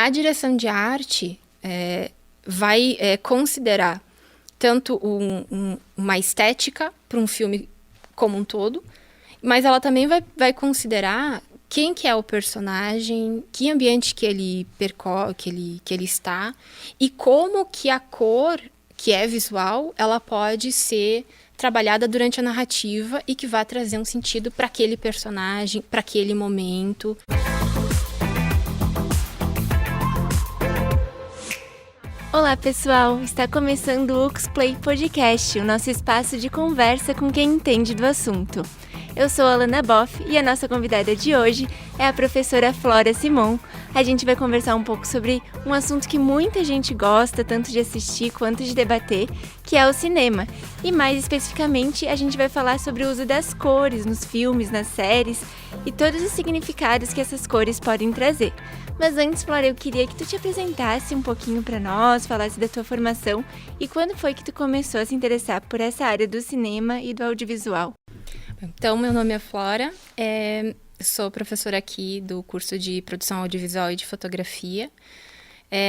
A direção de arte vai considerar tanto uma estética para um filme como um todo, mas ela também vai considerar quem que é o personagem, que ambiente que ele percorre, que ele está, e como que a cor, que é visual, ela pode ser trabalhada durante a narrativa e que vai trazer um sentido para aquele personagem, para aquele momento. Olá pessoal, está começando o UXplay Podcast, o nosso espaço de conversa com quem entende do assunto. Eu sou a Alana Boff e a nossa convidada de hoje é a professora Flora Simon. A gente vai conversar um pouco sobre um assunto que muita gente gosta, tanto de assistir quanto de debater, que é o cinema. E mais especificamente, a gente vai falar sobre o uso das cores nos filmes, nas séries e todos os significados que essas cores podem trazer. Mas antes, Flora, eu queria que tu te apresentasse um pouquinho para nós, falasse da tua formação e quando foi que tu começou a se interessar por essa área do cinema e do audiovisual. Então, meu nome é Flora, sou professora aqui do curso de Produção Audiovisual e de Fotografia.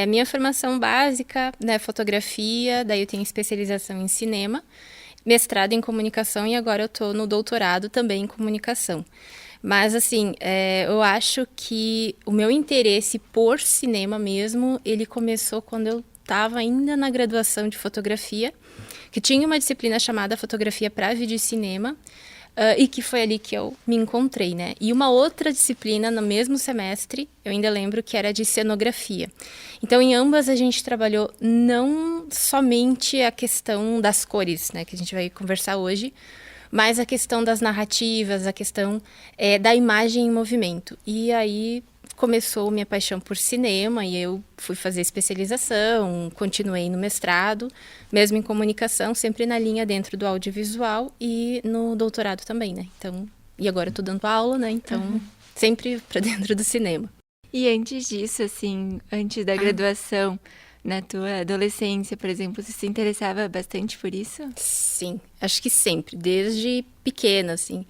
Minha formação básica é fotografia, daí eu tenho especialização em cinema, mestrado em comunicação e agora eu estou no doutorado também em comunicação. Mas, assim, eu acho que o meu interesse por cinema mesmo, ele começou quando eu estava ainda na graduação de fotografia, que tinha uma disciplina chamada Fotografia para Vídeo e Cinema, e que foi ali que eu me encontrei, né? E uma outra disciplina no mesmo semestre, eu ainda lembro que era de cenografia. Então, em ambas a gente trabalhou não somente a questão das cores, né? Que a gente vai conversar hoje, mas a questão das narrativas, a questão da imagem em movimento. E aí começou minha paixão por cinema e eu fui fazer especialização, continuei no mestrado, mesmo em comunicação, sempre na linha dentro do audiovisual e no doutorado também, né? Então, e agora eu tô dando aula, né? Então, sempre para dentro do cinema. E antes disso, assim, antes da graduação, na tua adolescência, por exemplo, você se interessava bastante por isso? Sim, acho que sempre, desde pequena, assim.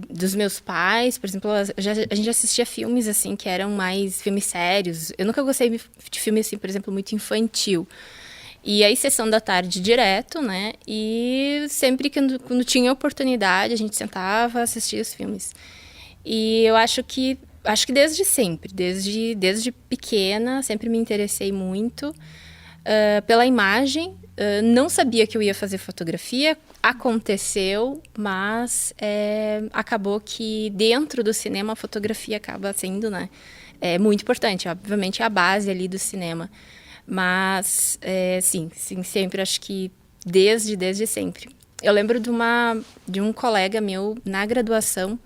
Dos meus pais, por exemplo, a gente assistia filmes, assim, que eram mais filmes sérios. Eu nunca gostei de filme, assim, por exemplo, muito infantil. E aí, sessão da tarde direto, né? E sempre que quando tinha oportunidade, a gente sentava, assistia os filmes. E eu acho que desde sempre, desde pequena, sempre me interessei muito pela imagem. Não sabia que eu ia fazer fotografia, aconteceu, mas acabou que dentro do cinema a fotografia acaba sendo, né, muito importante. Obviamente é a base ali do cinema, mas sim, sempre, acho que desde sempre. Eu lembro de um colega meu na graduação.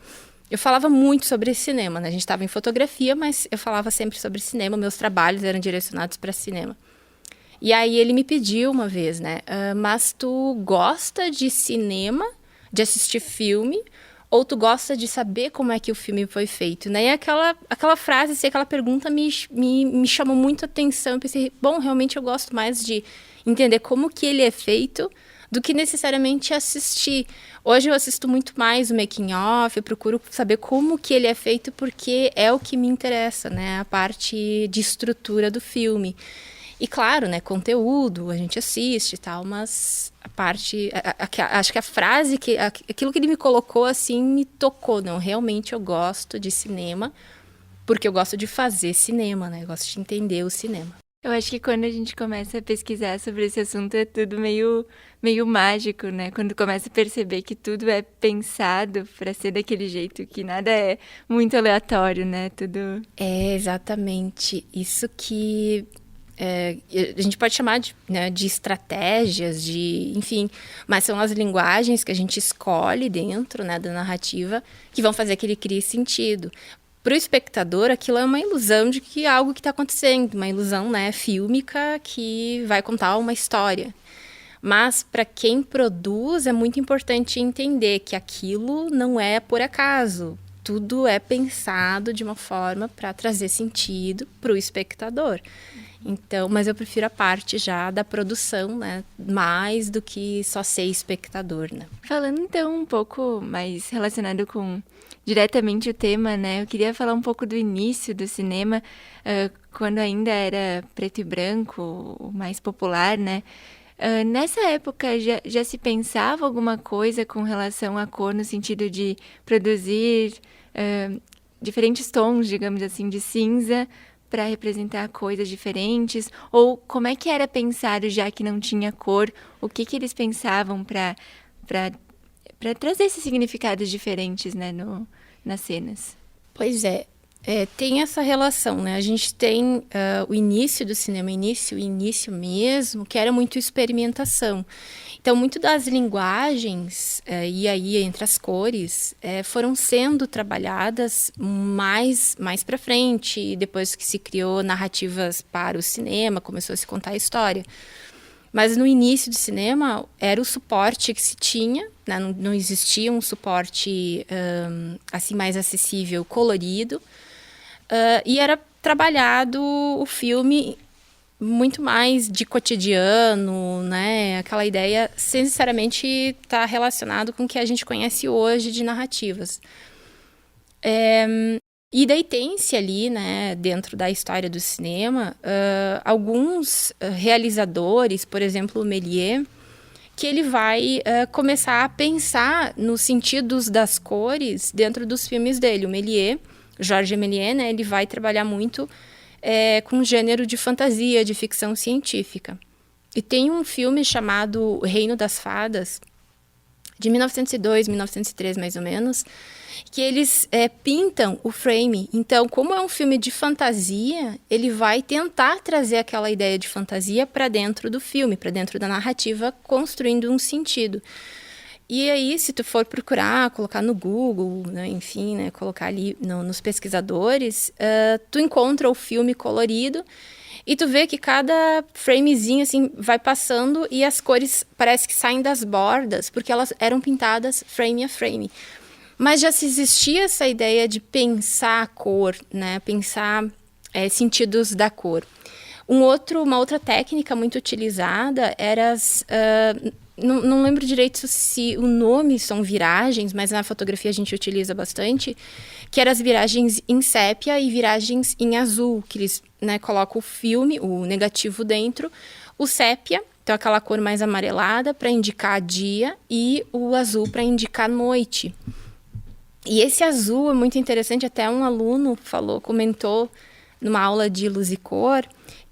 Eu falava muito sobre cinema, né? A gente estava em fotografia, mas eu falava sempre sobre cinema, meus trabalhos eram direcionados para cinema. E aí ele me pediu uma vez, né? Mas tu gosta de cinema, de assistir filme, ou tu gosta de saber como é que o filme foi feito? Né? E aquela frase, assim, aquela pergunta me chamou muito a atenção. Eu pensei, bom, realmente eu gosto mais de entender como que ele é feito do que necessariamente assistir. Hoje eu assisto muito mais o making of, eu procuro saber como que ele é feito, porque é o que me interessa, né? A parte de estrutura do filme. E claro, né, conteúdo, a gente assiste e tal, mas a parte, acho que a frase, aquilo que ele me colocou, assim, me tocou. Não, realmente eu gosto de cinema, porque eu gosto de fazer cinema, né? Eu gosto de entender o cinema. Eu acho que quando a gente começa a pesquisar sobre esse assunto é tudo meio mágico, né? Quando começa a perceber que tudo é pensado para ser daquele jeito, que nada é muito aleatório, né? Tudo... Exatamente. Isso que... a gente pode chamar de estratégias, enfim, mas são as linguagens que a gente escolhe dentro, né, da narrativa que vão fazer que ele crie sentido. Para o espectador, aquilo é uma ilusão de que algo que está acontecendo, uma ilusão, né, fílmica que vai contar uma história. Mas para quem produz é muito importante entender que aquilo não é por acaso. Tudo é pensado de uma forma para trazer sentido para o espectador. Então, mas eu prefiro a parte já da produção, né? Mais do que só ser espectador, né? Falando então um pouco mais relacionado com diretamente o tema, né? Eu queria falar um pouco do início do cinema, quando ainda era preto e branco, o mais popular, né? Nessa época já se pensava alguma coisa com relação à cor, no sentido de produzir diferentes tons, digamos assim, de cinza para representar coisas diferentes? Ou como é que era pensado, já que não tinha cor? O que eles pensavam para trazer esses significados diferentes, né, nas cenas? Pois é, tem essa relação, né? A gente tem o início do cinema, início mesmo, que era muito experimentação. Então, muito das linguagens, e aí entre as cores, foram sendo trabalhadas mais para frente, depois que se criou narrativas para o cinema, começou a se contar a história. Mas no início do cinema, era o suporte que se tinha, né? Não existia um suporte assim mais acessível, colorido, e era trabalhado o filme muito mais de cotidiano, né? Aquela ideia, sem necessariamente estar relacionado com o que a gente conhece hoje de narrativas. E daí tem-se ali, né, dentro da história do cinema, alguns realizadores, por exemplo, o Méliès, que ele vai começar a pensar nos sentidos das cores dentro dos filmes dele. O Méliès, Georges Méliès, né, ele vai trabalhar muito com gênero de fantasia, de ficção científica. E tem um filme chamado O Reino das Fadas, de 1902, 1903 mais ou menos, que eles pintam o frame. Então, como é um filme de fantasia, ele vai tentar trazer aquela ideia de fantasia para dentro do filme, para dentro da narrativa, construindo um sentido. E aí, se tu for procurar, colocar no Google, né, enfim, né, colocar ali nos pesquisadores, tu encontra o filme colorido e tu vê que cada framezinho, assim, vai passando e as cores parece que saem das bordas, porque elas eram pintadas frame a frame. Mas já se existia essa ideia de pensar a cor, né, pensar sentidos da cor. Uma outra técnica muito utilizada era não lembro direito se o nome são viragens, mas na fotografia a gente utiliza bastante, que eram as viragens em sépia e viragens em azul, que eles, né, colocam o filme, o negativo dentro, o sépia, então aquela cor mais amarelada para indicar dia e o azul para indicar noite. E esse azul é muito interessante, até um aluno comentou numa aula de luz e cor,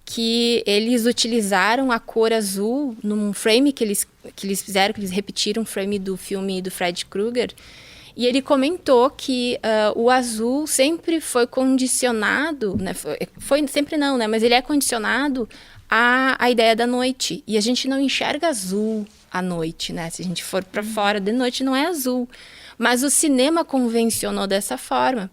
que eles utilizaram a cor azul num frame que eles fizeram, que eles repetiram o frame do filme do Fred Krueger, e ele comentou que o azul sempre foi condicionado, né, foi sempre não, né, mas ele é condicionado à ideia da noite, e a gente não enxerga azul à noite, né, se a gente for para fora de noite não é azul, mas o cinema convencionou dessa forma.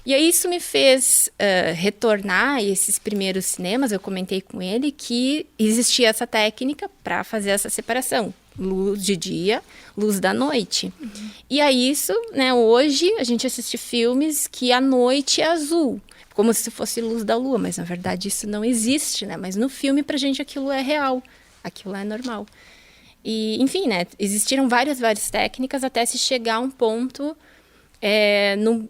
E aí isso me fez retornar a esses primeiros cinemas. Eu comentei com ele que existia essa técnica para fazer essa separação. Luz de dia, luz da noite. Uhum. E aí isso, né, hoje a gente assiste filmes que a noite é azul, como se fosse luz da lua, mas na verdade isso não existe, né? Mas no filme pra gente aquilo é real, aquilo é normal. E, enfim, né, existiram várias técnicas até se chegar a um ponto...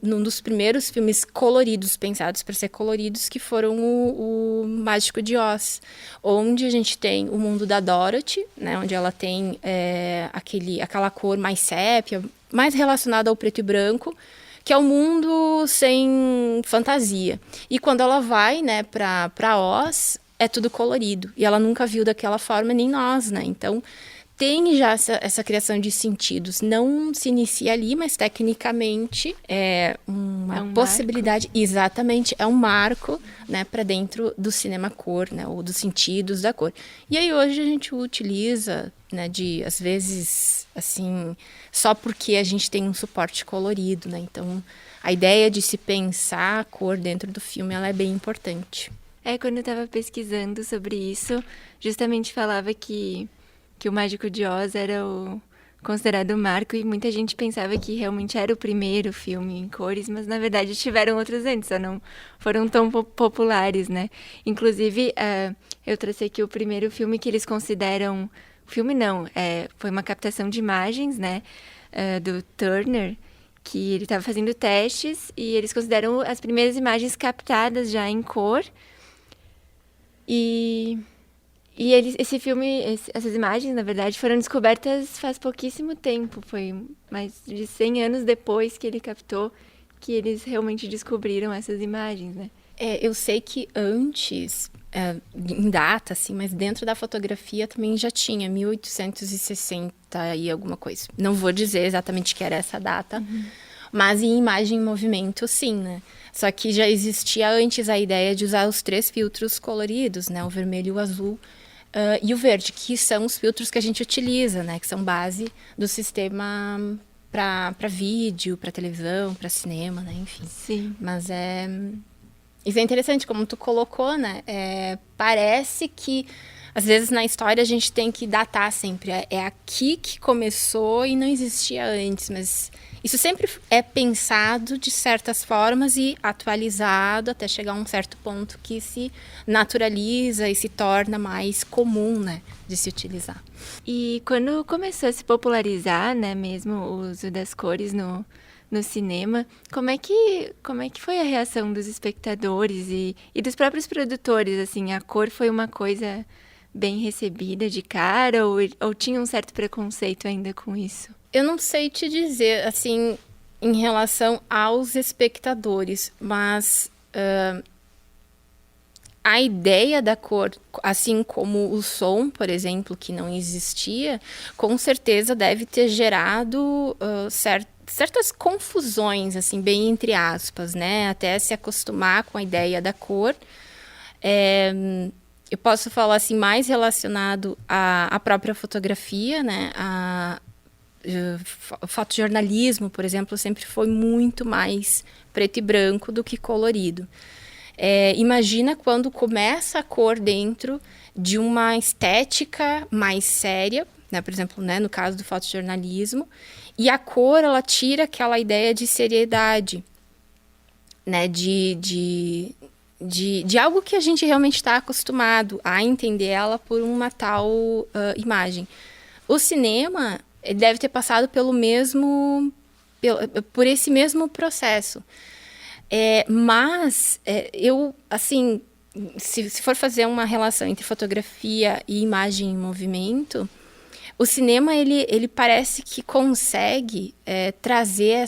num dos primeiros filmes coloridos, pensados para ser coloridos, que foram o Mágico de Oz, onde a gente tem o mundo da Dorothy, né, onde ela tem aquela cor mais sépia, mais relacionada ao preto e branco, que é um mundo sem fantasia. E quando ela vai, né, para Oz, é tudo colorido. E ela nunca viu daquela forma, nem nós, né? Então... tem já essa criação de sentidos. Não se inicia ali, mas tecnicamente é uma possibilidade. Marco. Exatamente, é um marco, né, para dentro do cinema cor, né, ou dos sentidos da cor. E aí hoje a gente utiliza, né, às vezes, assim, só porque a gente tem um suporte colorido, né? Então, a ideia de se pensar a cor dentro do filme, ela é bem importante. Quando eu estava pesquisando sobre isso, justamente falava que o Mágico de Oz era considerado um marco, e muita gente pensava que realmente era o primeiro filme em cores, mas na verdade tiveram outros antes, só não foram tão populares, né? Inclusive, eu trouxe aqui o primeiro filme que eles consideram... Filme não, foi uma captação de imagens, né? Do Turner, que ele estava fazendo testes, e eles consideram as primeiras imagens captadas já em cor. Esse filme, essas imagens, na verdade, foram descobertas faz pouquíssimo tempo. Foi mais de 100 anos depois que ele captou que eles realmente descobriram essas imagens, né? Eu sei que antes, em data, assim, mas dentro da fotografia também já tinha 1860 e alguma coisa. Não vou dizer exatamente que era essa data, mas em imagem em movimento, sim, né? Só que já existia antes a ideia de usar os 3 filtros coloridos, né? O vermelho, o azul e o verde, que são os filtros que a gente utiliza, né? Que são base do sistema para vídeo, para televisão, para cinema, né? Enfim. Sim. Mas isso é interessante, como tu colocou, né? Parece que, às vezes, na história a gente tem que datar sempre. É aqui que começou e não existia antes, mas isso sempre é pensado de certas formas e atualizado até chegar a um certo ponto que se naturaliza e se torna mais comum, né, de se utilizar. E quando começou a se popularizar, né, mesmo o uso das cores no cinema, como é que foi a reação dos espectadores e dos próprios produtores? Assim, a cor foi uma coisa bem recebida de cara ou tinha um certo preconceito ainda com isso? Eu não sei te dizer, assim, em relação aos espectadores, mas a ideia da cor, assim como o som, por exemplo, que não existia, com certeza deve ter gerado certas confusões, assim, bem entre aspas, né? Até se acostumar com a ideia da cor. Eu posso falar, assim, mais relacionado à própria fotografia, né? O fotojornalismo, por exemplo, sempre foi muito mais preto e branco do que colorido. Imagina quando começa a cor dentro de uma estética mais séria, né? Por exemplo, né, no caso do fotojornalismo, e a cor, ela tira aquela ideia de seriedade, né? De algo que a gente realmente está acostumado a entender ela por uma tal imagem. O cinema deve ter passado por esse mesmo processo. Mas eu, assim, se for fazer uma relação entre fotografia e imagem em movimento, o cinema, ele parece que consegue trazer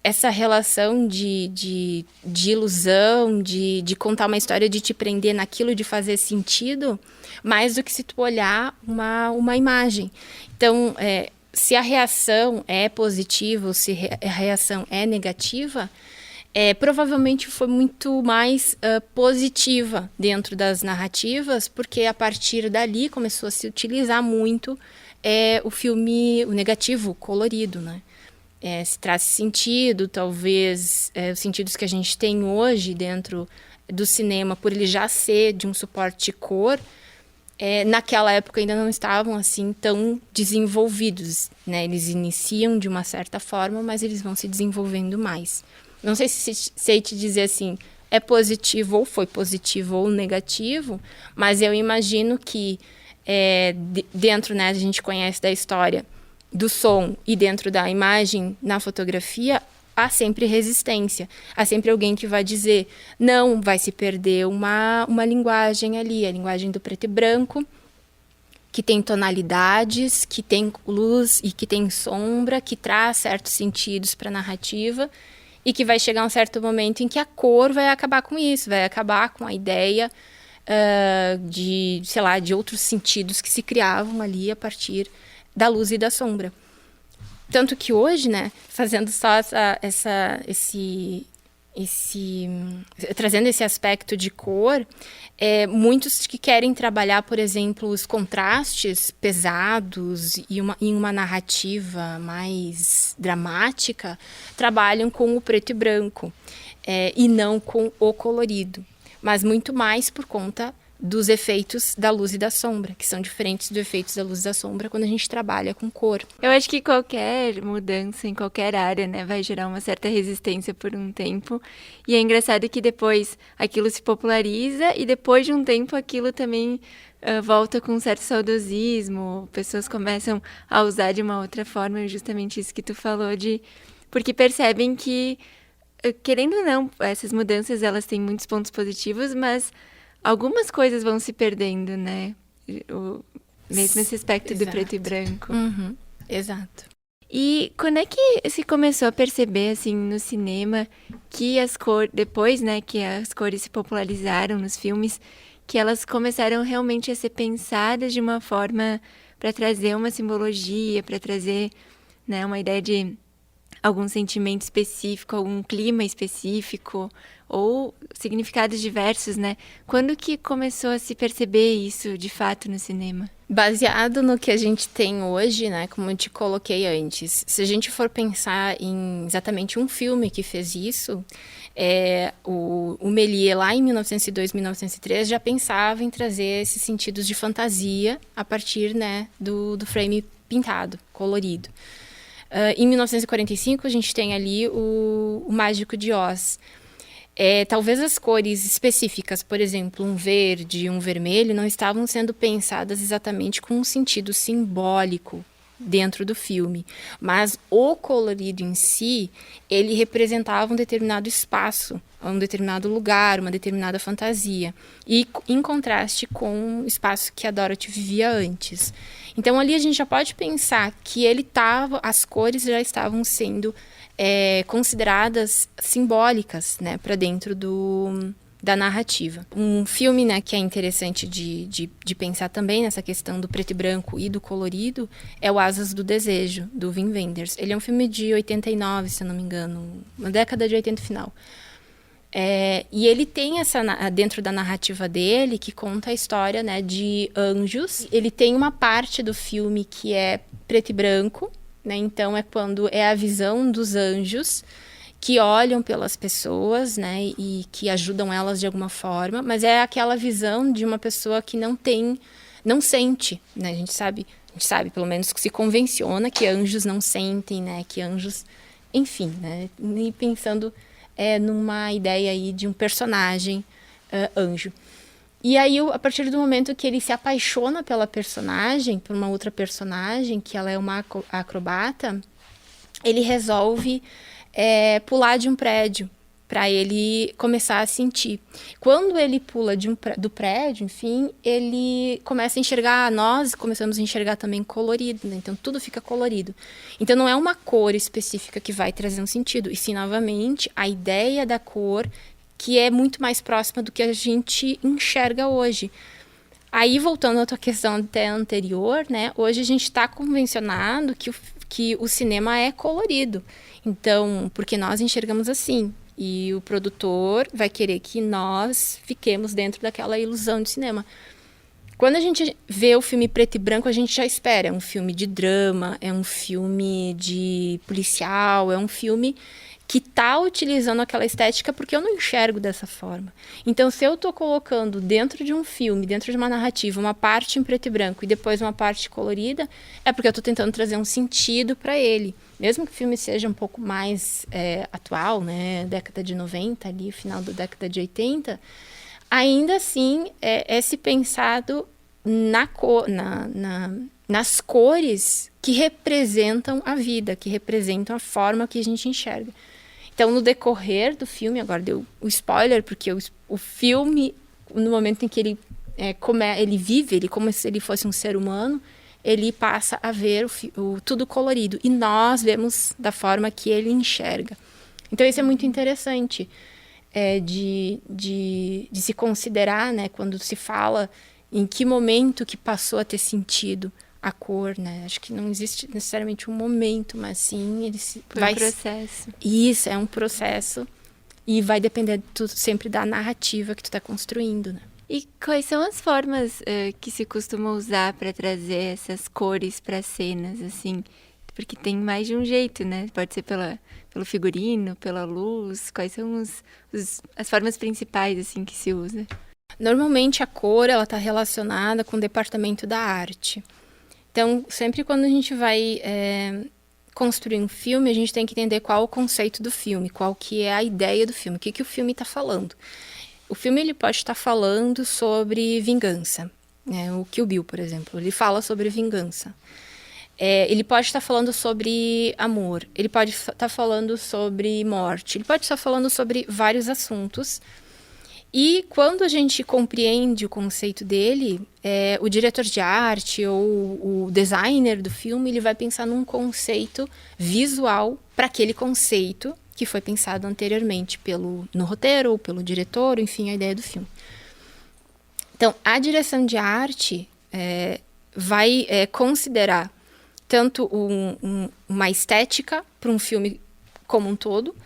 essa relação de ilusão, de contar uma história, de te prender naquilo, de fazer sentido, mais do que se tu olhar uma imagem. Então, se a reação é positiva ou se a reação é negativa, provavelmente foi muito mais positiva dentro das narrativas, porque a partir dali começou a se utilizar muito o filme, o negativo, o colorido, né? Se traz sentido, talvez os sentidos que a gente tem hoje dentro do cinema, por ele já ser de um suporte cor, naquela época ainda não estavam assim tão desenvolvidos, né? Eles iniciam de uma certa forma, mas eles vão se desenvolvendo mais. Não sei se sei te dizer assim, é positivo ou foi positivo ou negativo, mas eu imagino que dentro, né, a gente conhece da história do som e dentro da imagem na fotografia, há sempre resistência. Há sempre alguém que vai dizer, não, vai se perder uma linguagem ali, a linguagem do preto e branco, que tem tonalidades, que tem luz e que tem sombra, que traz certos sentidos para a narrativa e que vai chegar um certo momento em que a cor vai acabar com isso, vai acabar com a ideia de outros sentidos que se criavam ali a partir da luz e da sombra. Tanto que hoje, né, fazendo só trazendo esse aspecto de cor, muitos que querem trabalhar, por exemplo, os contrastes pesados em uma narrativa mais dramática, trabalham com o preto e branco e não com o colorido, mas muito mais por conta dos efeitos da luz e da sombra, que são diferentes dos efeitos da luz e da sombra quando a gente trabalha com cor. Eu acho que qualquer mudança em qualquer área, né, vai gerar uma certa resistência por um tempo. E é engraçado que depois aquilo se populariza e depois de um tempo aquilo também volta com um certo saudosismo. Pessoas começam a usar de uma outra forma, justamente isso que tu falou, porque percebem que, querendo ou não, essas mudanças elas têm muitos pontos positivos, mas algumas coisas vão se perdendo, né? Mesmo esse aspecto do preto e branco. Uhum, exato. E quando é que se começou a perceber, assim, no cinema, que as cores, depois, né, que as cores se popularizaram nos filmes, que elas começaram realmente a ser pensadas de uma forma para trazer uma simbologia, para trazer, né, uma ideia de algum sentimento específico, algum clima específico, ou significados diversos, né? Quando que começou a se perceber isso, de fato, no cinema? Baseado no que a gente tem hoje, né, como eu te coloquei antes, se a gente for pensar em exatamente um filme que fez isso, o Méliès, lá em 1902, 1903, já pensava em trazer esses sentidos de fantasia a partir, né, do frame pintado, colorido. Em 1945, a gente tem ali o Mágico de Oz. Talvez as cores específicas, por exemplo, um verde e um vermelho, não estavam sendo pensadas exatamente com um sentido simbólico dentro do filme. Mas o colorido em si, ele representava um determinado espaço, um determinado lugar, uma determinada fantasia. E em contraste com o espaço que a Dorothy vivia antes. Então ali a gente já pode pensar que as cores já estavam sendo consideradas simbólicas, né, para dentro da narrativa. Um filme, né, que é interessante de pensar também nessa questão do preto e branco e do colorido é o Asas do Desejo, do Wim Wenders. Ele é um filme de 89, se eu não me engano, uma década de 80 final. E ele tem dentro da narrativa dele, que conta a história, né, de anjos. Ele tem uma parte do filme que é preto e branco, né, então é quando é a visão dos anjos que olham pelas pessoas, né, e que ajudam elas de alguma forma, mas é aquela visão de uma pessoa que não sente, né, a gente sabe, pelo menos que se convenciona que anjos não sentem, né, que anjos, enfim, né, e pensando numa ideia aí de um personagem anjo. E aí, a partir do momento que ele se apaixona pela personagem, por uma outra personagem, que ela é uma acrobata, ele resolve pular de um prédio para ele começar a sentir. Quando ele pula do prédio, enfim, ele começa a enxergar, nós começamos a enxergar também colorido, né? Então tudo fica colorido. Então não é uma cor específica que vai trazer um sentido, e sim, novamente, a ideia da cor que é muito mais próxima do que a gente enxerga hoje. Aí, voltando à tua questão até anterior, né? Hoje a gente está convencionado que o cinema é colorido. Então, porque nós enxergamos assim. E o produtor vai querer que nós fiquemos dentro daquela ilusão de cinema. Quando a gente vê o filme preto e branco, a gente já espera. É um filme de drama, é um filme de policial, é um filme que está utilizando aquela estética porque eu não enxergo dessa forma. Então, se eu estou colocando dentro de um filme, dentro de uma narrativa, uma parte em preto e branco e depois uma parte colorida, é porque eu estou tentando trazer um sentido para ele. Mesmo que o filme seja um pouco mais atual, né, década de 90, ali, final da década de 80, ainda assim é se pensado nas cores que representam a vida, que representam a forma que a gente enxerga. Então, no decorrer do filme, agora deu o spoiler, porque o filme, no momento em que ele vive, como se ele fosse um ser humano, ele passa a ver tudo colorido. E nós vemos da forma que ele enxerga. Então, isso é muito interessante de se considerar, né, quando se fala em que momento que passou a ter sentido a cor, né? Acho que não existe necessariamente um momento, mas sim um processo. Isso, é um processo e vai depender sempre da narrativa que tu está construindo, né? E quais são as formas que se costuma usar para trazer essas cores para cenas, assim? Porque tem mais de um jeito, né? Pode ser pelo figurino, pela luz. Quais são as formas principais, assim, que se usa? Normalmente a cor ela está relacionada com o departamento da arte. Então, sempre quando a gente vai construir um filme, a gente tem que entender qual é o conceito do filme, qual que é a ideia do filme, o que o filme está falando. O filme ele pode estar falando sobre vingança, né? O Kill Bill, por exemplo, ele fala sobre vingança. Ele pode estar falando sobre amor, ele pode estar falando sobre morte, ele pode estar falando sobre vários assuntos. E quando a gente compreende o conceito dele, o diretor de arte ou o designer do filme, ele vai pensar num conceito visual para aquele conceito que foi pensado anteriormente no roteiro ou pelo diretor, enfim, a ideia do filme. Então, a direção de arte vai considerar tanto uma estética para um filme como um todo,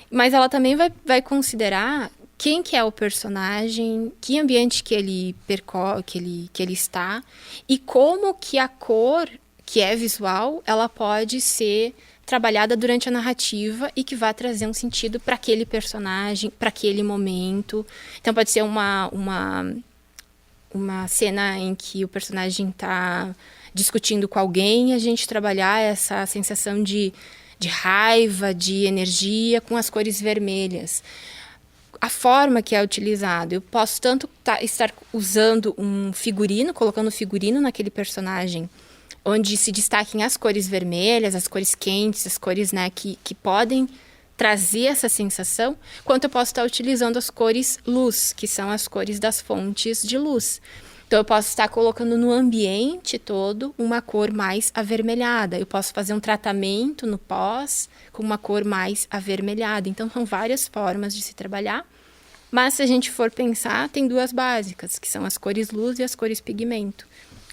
mas ela também vai considerar quem que é o personagem, que ambiente que ele percorre, que ele está, e como que a cor, que é visual, ela pode ser trabalhada durante a narrativa e que vai trazer um sentido para aquele personagem, para aquele momento. Então pode ser uma cena em que o personagem está discutindo com alguém e a gente trabalhar essa sensação de raiva, de energia com as cores vermelhas. A forma que é utilizado, eu posso tanto estar usando um figurino, colocando figurino naquele personagem, onde se destaquem as cores vermelhas, as cores quentes, as cores, né, que podem trazer essa sensação, quanto eu posso estar utilizando as cores luz, que são as cores das fontes de luz. Então, eu posso estar colocando no ambiente todo uma cor mais avermelhada. Eu posso fazer um tratamento no pós com uma cor mais avermelhada. Então, são várias formas de se trabalhar. Mas, se a gente for pensar, tem duas básicas, que são as cores luz e as cores pigmento.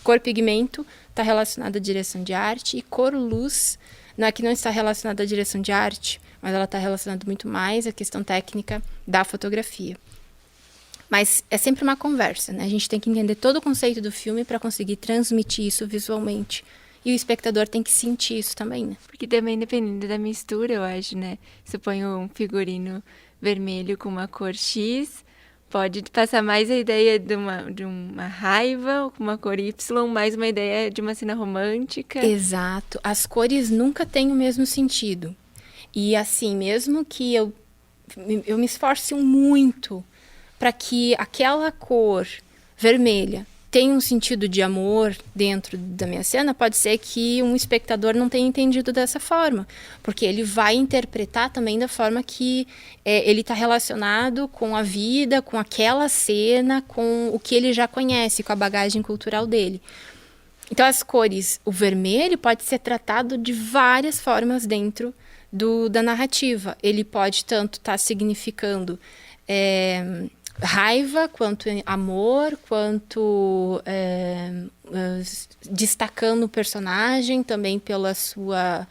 Cor pigmento está relacionada à direção de arte e cor luz não é que não está relacionada à direção de arte, mas ela está relacionada muito mais à questão técnica da fotografia. Mas é sempre uma conversa, né? A gente tem que entender todo o conceito do filme para conseguir transmitir isso visualmente. E o espectador tem que sentir isso também, né? Porque também, dependendo da mistura, eu acho, né? Se eu ponho um figurino vermelho com uma cor X, pode passar mais a ideia de uma raiva, ou com uma cor Y, mais uma ideia de uma cena romântica. Exato. As cores nunca têm o mesmo sentido. E assim, mesmo que eu me esforce muito para que aquela cor vermelha tenha um sentido de amor dentro da minha cena, pode ser que um espectador não tenha entendido dessa forma, porque ele vai interpretar também da forma que ele está relacionado com a vida, com aquela cena, com o que ele já conhece, com a bagagem cultural dele. Então, as cores, o vermelho pode ser tratado de várias formas dentro da narrativa. Ele pode tanto estar significando raiva, quanto amor, quanto destacando o personagem também pela sua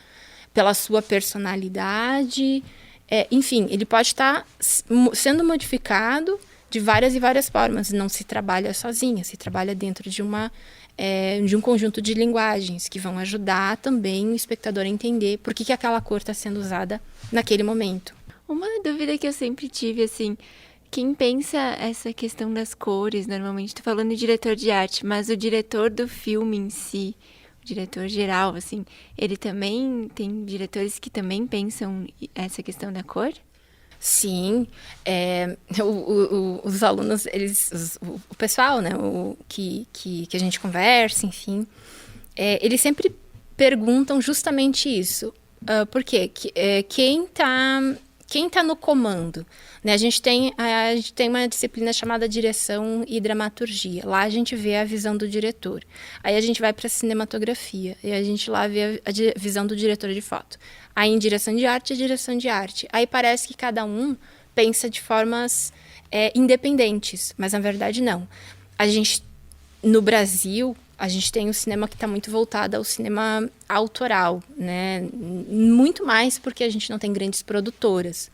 personalidade. Enfim, ele pode estar sendo modificado de várias e várias formas. Não se trabalha sozinha, se trabalha dentro de um conjunto de linguagens que vão ajudar também o espectador a entender por que aquela cor está sendo usada naquele momento. Uma dúvida que eu sempre tive, assim, quem pensa essa questão das cores, normalmente estou falando de diretor de arte, mas o diretor do filme em si, o diretor geral, assim, ele também tem diretores que também pensam essa questão da cor? Sim, os alunos, o pessoal, né, que a gente conversa, enfim, eles sempre perguntam justamente isso. Por quê? Quem tá no comando? Né? A gente tem uma disciplina chamada direção e dramaturgia. Lá a gente vê a visão do diretor. Aí a gente vai para a cinematografia. E a gente lá vê a visão do diretor de foto. Aí em direção de arte, a direção de arte. Aí parece que cada um pensa de formas independentes. Mas na verdade não. No Brasil, a gente tem um cinema que está muito voltado ao cinema autoral, né? Muito mais porque a gente não tem grandes produtoras.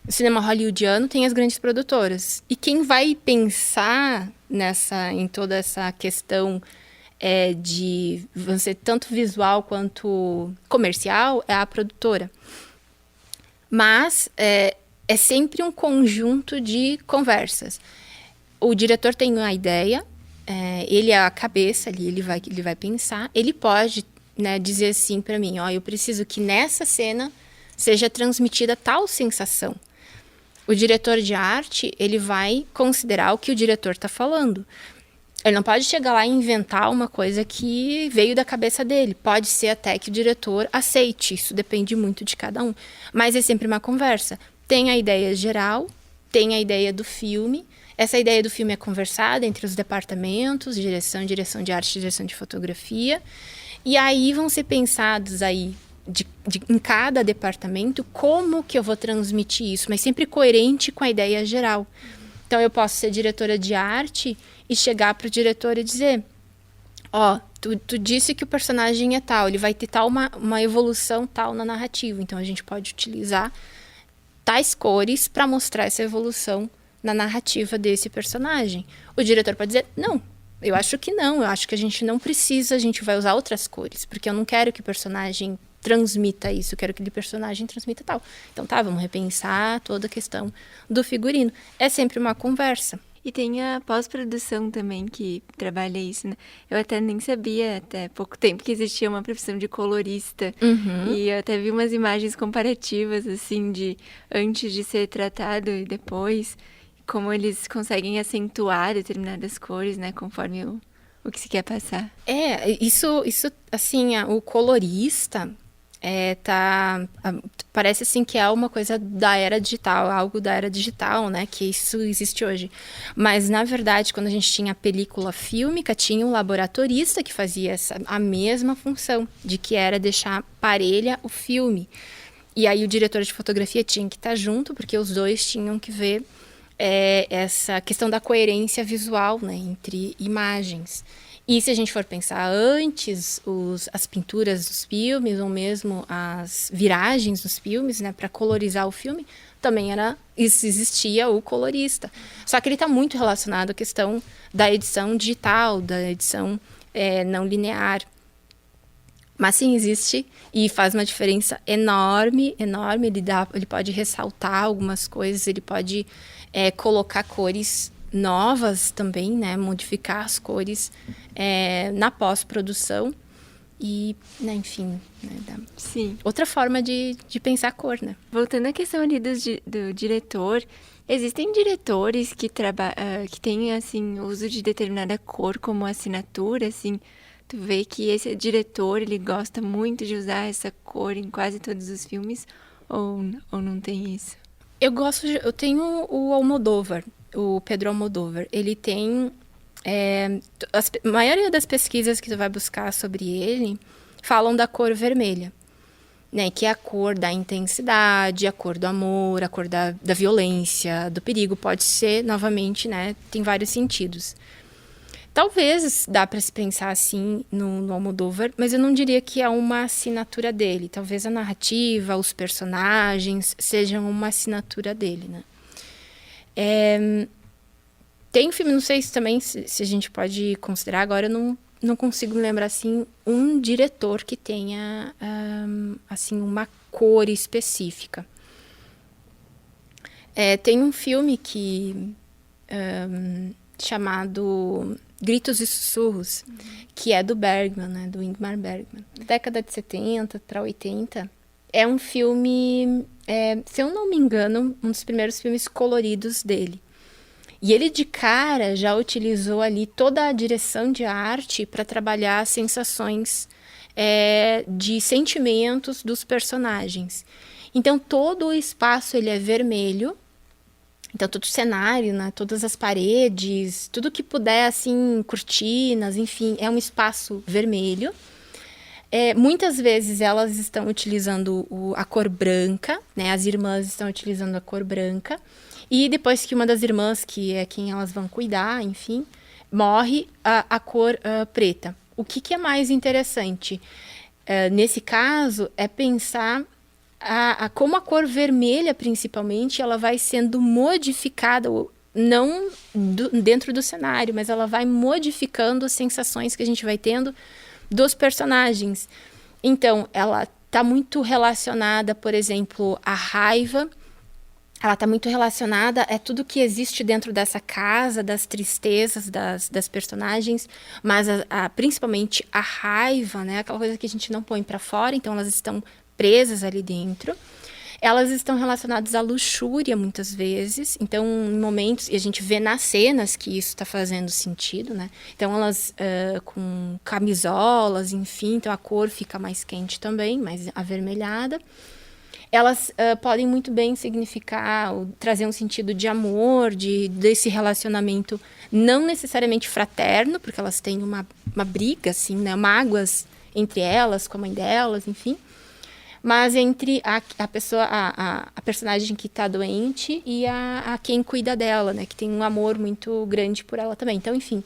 O cinema hollywoodiano tem as grandes produtoras. E quem vai pensar em toda essa questão de ser tanto visual quanto comercial é a produtora. Mas é sempre um conjunto de conversas. o diretor tem uma ideia, ele é a cabeça ali, ele vai pensar, ele pode, né, dizer assim para mim, ó, eu preciso que nessa cena seja transmitida tal sensação. O diretor de arte, ele vai considerar o que o diretor está falando. Ele não pode chegar lá e inventar uma coisa que veio da cabeça dele. Pode ser até que o diretor aceite, isso depende muito de cada um. Mas é sempre uma conversa. Tem a ideia geral, tem a ideia do filme. Essa ideia do filme é conversada entre os departamentos, direção de arte, direção de fotografia. E aí vão ser pensados aí, em cada departamento, como que eu vou transmitir isso, mas sempre coerente com a ideia geral. Então, eu posso ser diretora de arte e chegar para o diretor e dizer, ó, tu disse que o personagem é tal, ele vai ter tal uma evolução tal na narrativa, então a gente pode utilizar tais cores para mostrar essa evolução na narrativa desse personagem. O diretor pode dizer, não, eu acho que não, eu acho que a gente não precisa, a gente vai usar outras cores, porque eu não quero que o personagem transmita isso, eu quero que aquele personagem transmita tal. Então tá, vamos repensar toda a questão do figurino. É sempre uma conversa. E tem a pós-produção também que trabalha isso, né? Eu até nem sabia, até pouco tempo, que existia uma profissão de colorista. E eu até vi umas imagens comparativas, assim, de antes de ser tratado e depois, como eles conseguem acentuar determinadas cores, né? Conforme o que se quer passar. Isso assim, o colorista... parece assim que é uma coisa da era digital, algo da era digital, né, que isso existe hoje. Mas, na verdade, quando a gente tinha a película fílmica, tinha um laboratorista que fazia a mesma função, de que era deixar parelha o filme. E aí o diretor de fotografia tinha que estar junto, porque os dois tinham que ver essa questão da coerência visual, né, entre imagens. E se a gente for pensar antes, as pinturas dos filmes, ou mesmo as viragens dos filmes, né, para colorizar o filme, também existia o colorista. Só que ele está muito relacionado à questão da edição digital, da edição não linear. Mas sim, existe e faz uma diferença enorme, enorme. Ele pode ressaltar algumas coisas, ele pode colocar cores novas também, né, modificar as cores na pós-produção e, né, enfim, né, Sim. Outra forma de pensar a cor, né. Voltando à questão ali do diretor, existem diretores que têm, assim, o uso de determinada cor como assinatura, assim, tu vê que esse diretor, ele gosta muito de usar essa cor em quase todos os filmes, ou não tem isso? Eu tenho o Almodóvar, o Pedro Almodóvar. Ele tem... a maioria das pesquisas que tu vai buscar sobre ele falam da cor vermelha, né? Que é a cor da intensidade, a cor do amor, a cor da violência, do perigo. Pode ser, novamente, né? Tem vários sentidos. Talvez dá para se pensar assim no Almodóvar, mas eu não diria que é uma assinatura dele. Talvez a narrativa, os personagens sejam uma assinatura dele, né? Tem um filme, não sei se também se a gente pode considerar, agora eu não consigo me lembrar assim, um diretor que tenha assim, uma cor específica. Tem um filme chamado Gritos e Sussurros, que é do Bergman, né, do Ingmar Bergman. Da década de 70 para 80. É um filme, se eu não me engano, um dos primeiros filmes coloridos dele. E ele, de cara, já utilizou ali toda a direção de arte para trabalhar sensações de sentimentos dos personagens. Então, todo o espaço ele é vermelho. Então, todo o cenário, né, todas as paredes, tudo que puder, assim, cortinas, enfim, é um espaço vermelho. Muitas vezes elas estão utilizando a cor branca, né? As irmãs estão utilizando a cor branca. E depois que uma das irmãs, que é quem elas vão cuidar, enfim, morre, a cor preta. O que é mais interessante nesse caso é pensar como a cor vermelha, principalmente, ela vai sendo modificada, não dentro do cenário, mas ela vai modificando as sensações que a gente vai tendo dos personagens. Então, ela está muito relacionada, por exemplo, à raiva ela está muito relacionada a tudo que existe dentro dessa casa, das tristezas das personagens, mas principalmente a raiva, né? Aquela coisa que a gente não põe para fora, então elas estão presas ali dentro. Elas estão relacionadas à luxúria, muitas vezes. Então, em momentos... E a gente vê nas cenas que isso está fazendo sentido, né? Então, elas com camisolas, enfim. Então, a cor fica mais quente também, mais avermelhada. Elas podem muito bem significar, trazer um sentido de amor, desse relacionamento não necessariamente fraterno, porque elas têm uma briga, assim, né? Mágoas entre elas, com a mãe delas, enfim. Mas entre a pessoa, a personagem que está doente e a quem cuida dela, né? Que tem um amor muito grande por ela também. Então, enfim,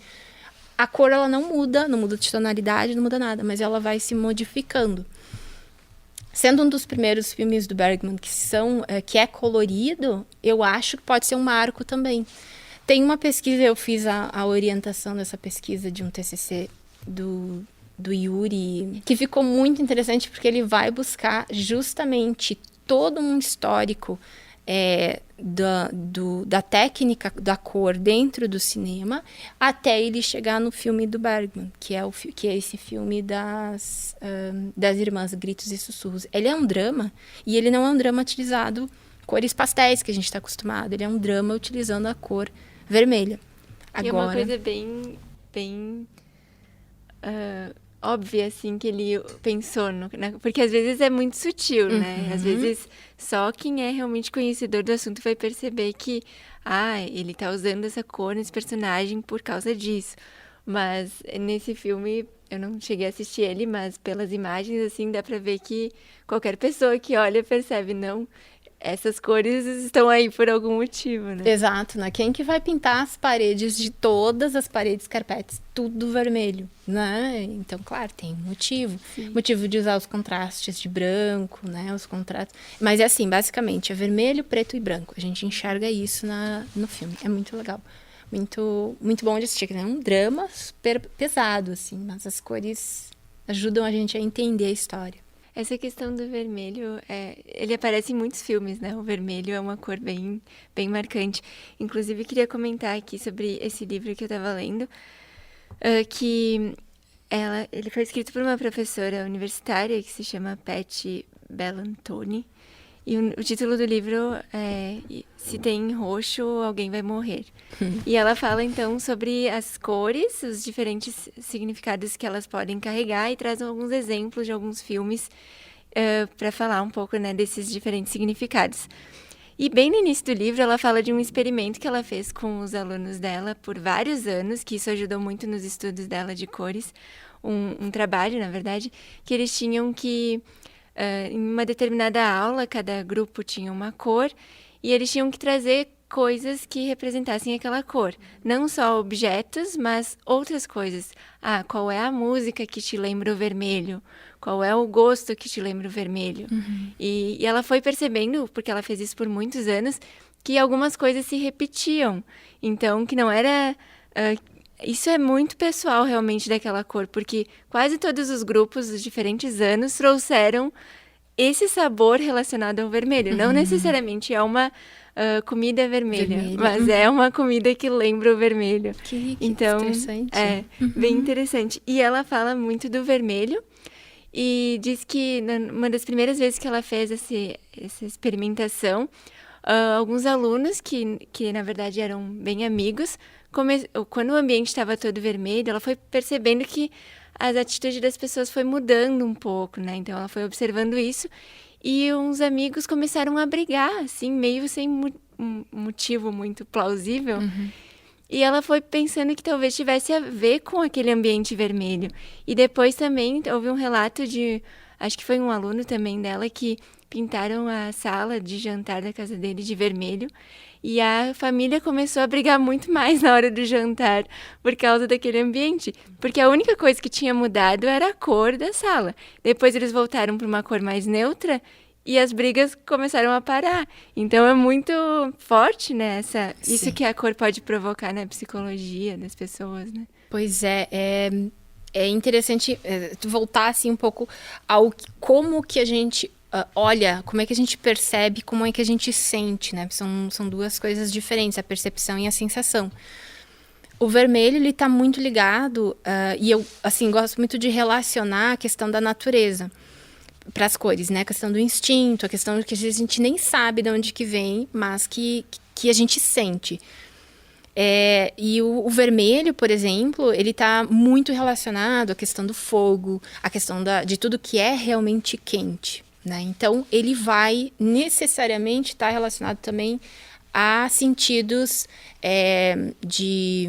a cor ela não muda de tonalidade, não muda nada, mas ela vai se modificando. Sendo um dos primeiros filmes do Bergman que é colorido, eu acho que pode ser um marco também. Tem uma pesquisa, eu fiz a orientação dessa pesquisa de um TCC do Yuri, que ficou muito interessante porque ele vai buscar justamente todo um histórico da técnica da cor dentro do cinema, até ele chegar no filme do Bergman, que é esse filme das irmãs Gritos e Sussurros. Ele é um drama, e ele não é um drama utilizado cores pastéis, que a gente está acostumado. Ele é um drama utilizando a cor vermelha. Que é uma coisa bem óbvia, assim, que ele pensou, porque às vezes é muito sutil, né? Às vezes só quem é realmente conhecedor do assunto vai perceber que, ele tá usando essa cor nesse personagem por causa disso. Mas nesse filme, eu não cheguei a assistir ele, mas pelas imagens, assim, dá pra ver que qualquer pessoa que olha percebe, não... Essas cores estão aí por algum motivo, né? Exato, né? Quem que vai pintar as paredes de todas as paredes carpetes? Tudo vermelho, né? Então, claro, tem motivo. Sim. Motivo de usar os contrastes de branco, né? Os contrastes. Mas é assim, basicamente, é vermelho, preto e branco. A gente enxerga isso no filme. É muito legal. Muito, muito bom de assistir. É um drama super pesado, assim. Mas as cores ajudam a gente a entender a história. Essa questão do vermelho, ele aparece em muitos filmes, né? O vermelho é uma cor bem, bem marcante. Inclusive, queria comentar aqui sobre esse livro que eu estava lendo, que ele foi escrito por uma professora universitária que se chama Patty Bellantoni. E o título do livro é Se tem roxo, alguém vai morrer. E ela fala, então, sobre as cores, os diferentes significados que elas podem carregar e traz alguns exemplos de alguns filmes para falar um pouco, né, desses diferentes significados. E bem no início do livro, ela fala de um experimento que ela fez com os alunos dela por vários anos, que isso ajudou muito nos estudos dela de cores. Um trabalho, na verdade, que eles tinham que... em uma determinada aula, cada grupo tinha uma cor e eles tinham que trazer coisas que representassem aquela cor. Não só objetos, mas outras coisas. Qual é a música que te lembra o vermelho? Qual é o gosto que te lembra o vermelho? Uhum. E ela foi percebendo, porque ela fez isso por muitos anos, que algumas coisas se repetiam. Então, que não era... isso é muito pessoal, realmente, daquela cor, porque quase todos os grupos dos diferentes anos trouxeram esse sabor relacionado ao vermelho. Não necessariamente é uma comida vermelha, mas é uma comida que lembra o vermelho. Que então, interessante. Bem interessante. E ela fala muito do vermelho e diz que uma das primeiras vezes que ela fez essa experimentação, alguns alunos que na verdade eram bem amigos, quando o ambiente estava todo vermelho, ela foi percebendo que as atitudes das pessoas foi mudando um pouco, né? Então, ela foi observando isso e uns amigos começaram a brigar, assim, meio sem um motivo muito plausível. Uhum. E ela foi pensando que talvez tivesse a ver com aquele ambiente vermelho. E depois também houve um relato acho que foi um aluno também dela, que pintaram a sala de jantar da casa dele de vermelho. E a família começou a brigar muito mais na hora do jantar por causa daquele ambiente. Porque a única coisa que tinha mudado era a cor da sala. Depois eles voltaram para uma cor mais neutra e as brigas começaram a parar. Então é muito forte, né? Isso que a cor pode provocar na psicologia das pessoas, né? Pois é interessante voltar assim um pouco ao como que a gente olha, como é que a gente percebe, como é que a gente sente, né? São duas coisas diferentes, a percepção e a sensação. O vermelho, ele tá muito ligado, e eu, assim, gosto muito de relacionar a questão da natureza para as cores, né? A questão do instinto, a questão que a gente nem sabe de onde que vem, mas que a gente sente. E o vermelho, por exemplo, ele está muito relacionado à questão do fogo, à questão de tudo que é realmente quente, né? Então, ele vai necessariamente estar relacionado também a sentidos de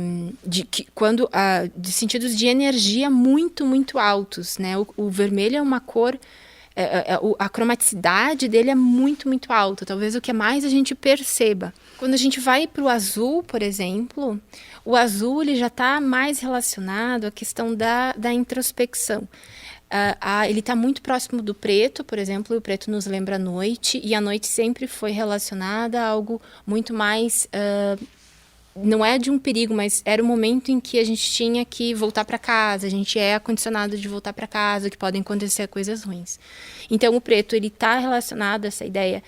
sentidos de energia muito, muito altos, né? O vermelho é uma cor, a cromaticidade dele é muito, muito alta. Talvez o que mais a gente perceba. Quando a gente vai para o azul, por exemplo, o azul ele já está mais relacionado à questão da introspecção. Ele está muito próximo do preto, por exemplo, e o preto nos lembra a noite, e a noite sempre foi relacionada a algo muito mais... não é de um perigo, mas era o momento em que a gente tinha que voltar para casa, a gente é acondicionado de voltar para casa, que podem acontecer coisas ruins. Então, o preto ele está relacionado a essa ideia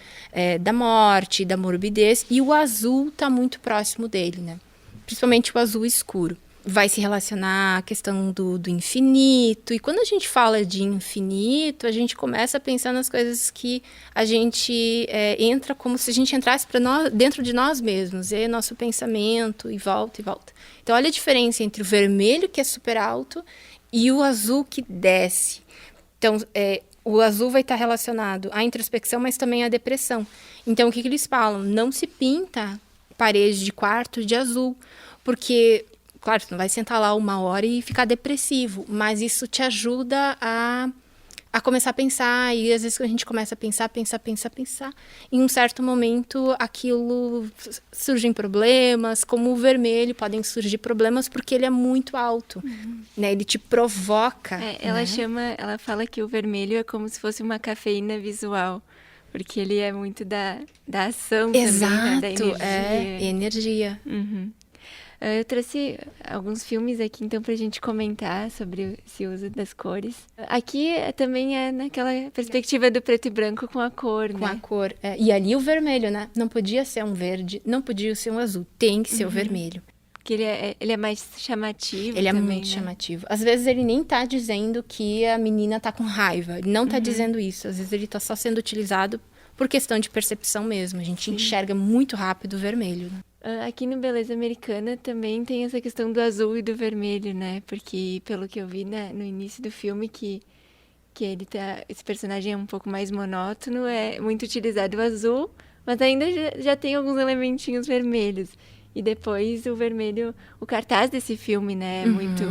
da morte, da morbidez, e o azul está muito próximo dele, né? Principalmente o azul escuro. Vai se relacionar à questão do infinito, e quando a gente fala de infinito, a gente começa a pensar nas coisas que a gente entra como se a gente entrasse dentro de nós mesmos, é nosso pensamento, e volta e volta. Então, olha a diferença entre o vermelho, que é super alto, e o azul que desce. Então, o azul vai estar relacionado à introspecção, mas também à depressão. Então, o que eles falam? Não se pinta parede de quarto de azul, porque... Claro, tu não vai sentar lá 1 hora e ficar depressivo, mas isso te ajuda a começar a pensar, e às vezes a gente começa a pensar, em um certo momento aquilo surgem problemas, como o vermelho, podem surgir problemas porque ele é muito alto, né? Ele te provoca. Ela fala que o vermelho é como se fosse uma cafeína visual, porque ele é muito da ação. Exato, também, né? Da energia. Energia. Uhum. Eu trouxe alguns filmes aqui, então, pra gente comentar sobre esse uso das cores. Aqui também é naquela perspectiva do preto e branco com a cor, né? Com a cor. E ali o vermelho, né? Não podia ser um verde, não podia ser um azul. Tem que ser o vermelho. Porque ele é mais chamativo. Ele é também, muito né? chamativo. Às vezes ele nem tá dizendo que a menina tá com raiva. Ele não tá dizendo isso. Às vezes ele tá só sendo utilizado por questão de percepção mesmo. A gente enxerga muito rápido o vermelho, né? Aqui no Beleza Americana também tem essa questão do azul e do vermelho, né? Porque, pelo que eu vi no início do filme, que esse personagem é um pouco mais monótono, é muito utilizado o azul, mas ainda já tem alguns elementinhos vermelhos. E depois o vermelho, o cartaz desse filme, né? É muito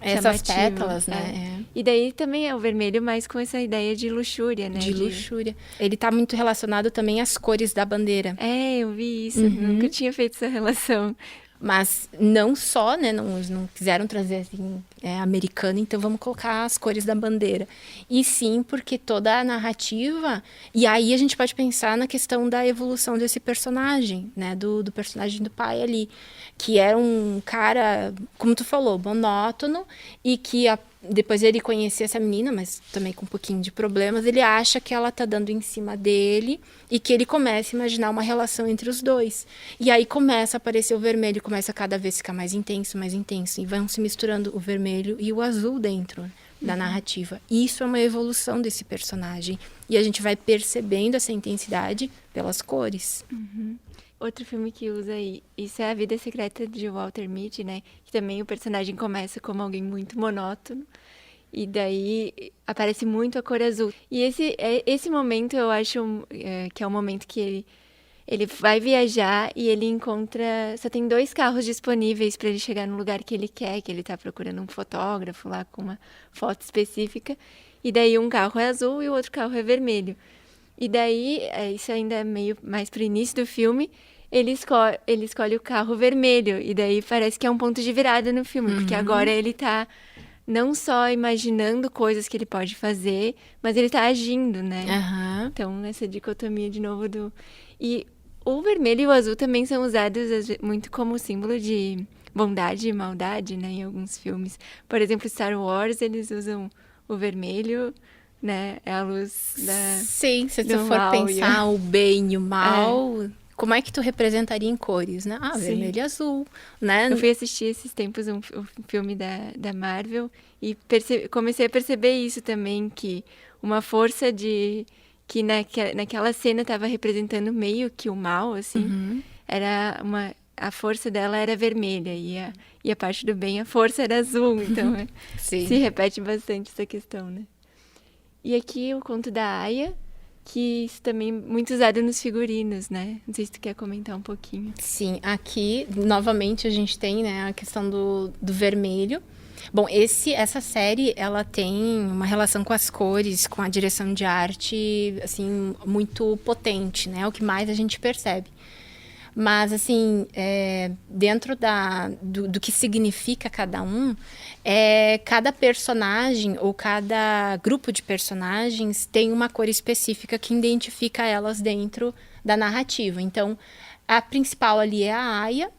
Essas chamativo, pétalas, né? E daí também é o vermelho, mas com essa ideia de luxúria, né? De luxúria. Ele tá muito relacionado também às cores da bandeira. Eu vi isso. Nunca tinha feito essa relação. Mas não só, né? Não quiseram trazer assim, americano, então vamos colocar as cores da bandeira. E sim, porque toda a narrativa... E aí a gente pode pensar na questão da evolução desse personagem, né? Do personagem do pai ali. Que era um cara, como tu falou, monótono. E que depois ele conhecia essa menina, mas também com um pouquinho de problemas. Ele acha que ela tá dando em cima dele. E que ele começa a imaginar uma relação entre os dois. E aí começa a aparecer o vermelho, começa a cada vez ficar mais intenso. E vão se misturando o vermelho e o azul dentro da narrativa. Isso é uma evolução desse personagem. E a gente vai percebendo essa intensidade pelas cores. Outro filme que usa isso é A Vida Secreta de Walter Mitty, né? Que também o personagem começa como alguém muito monótono. E daí aparece muito a cor azul. E esse momento eu acho que é o momento que ele vai viajar e ele encontra... Só tem 2 carros disponíveis para ele chegar no lugar que ele quer, que ele tá procurando um fotógrafo lá com uma foto específica. E daí um carro é azul e o outro carro é vermelho. E daí, isso ainda é meio mais pro início do filme, ele escolhe o carro vermelho. E daí parece que é um ponto de virada no filme, porque agora ele tá... não só imaginando coisas que ele pode fazer, mas ele tá agindo, né? Então, essa dicotomia de novo E o vermelho e o azul também são usados muito como símbolo de bondade e maldade, né? Em alguns filmes. Por exemplo, Star Wars, eles usam o vermelho né? É a luz Sim, se tu do for mal pensar o bem e o mal, como é que tu representaria em cores, né? Sim. Vermelho e azul, né? Eu fui assistir esses tempos um filme da Marvel e comecei a perceber isso também, que uma força que naquela cena estava representando meio que o mal, assim, a força dela era vermelha e a parte do bem, a força era azul, então se repete bastante essa questão, né? E aqui o conto da Aya, que isso também é muito usado nos figurinos, né? Não sei se tu quer comentar um pouquinho. Sim, aqui, novamente, a gente tem, né, a questão do vermelho. Bom, essa série, ela tem uma relação com as cores, com a direção de arte, assim, muito potente, né? É o que mais a gente percebe. Mas, assim, dentro do que significa cada um, cada personagem ou cada grupo de personagens tem uma cor específica que identifica elas dentro da narrativa. Então, a principal ali é a Aya.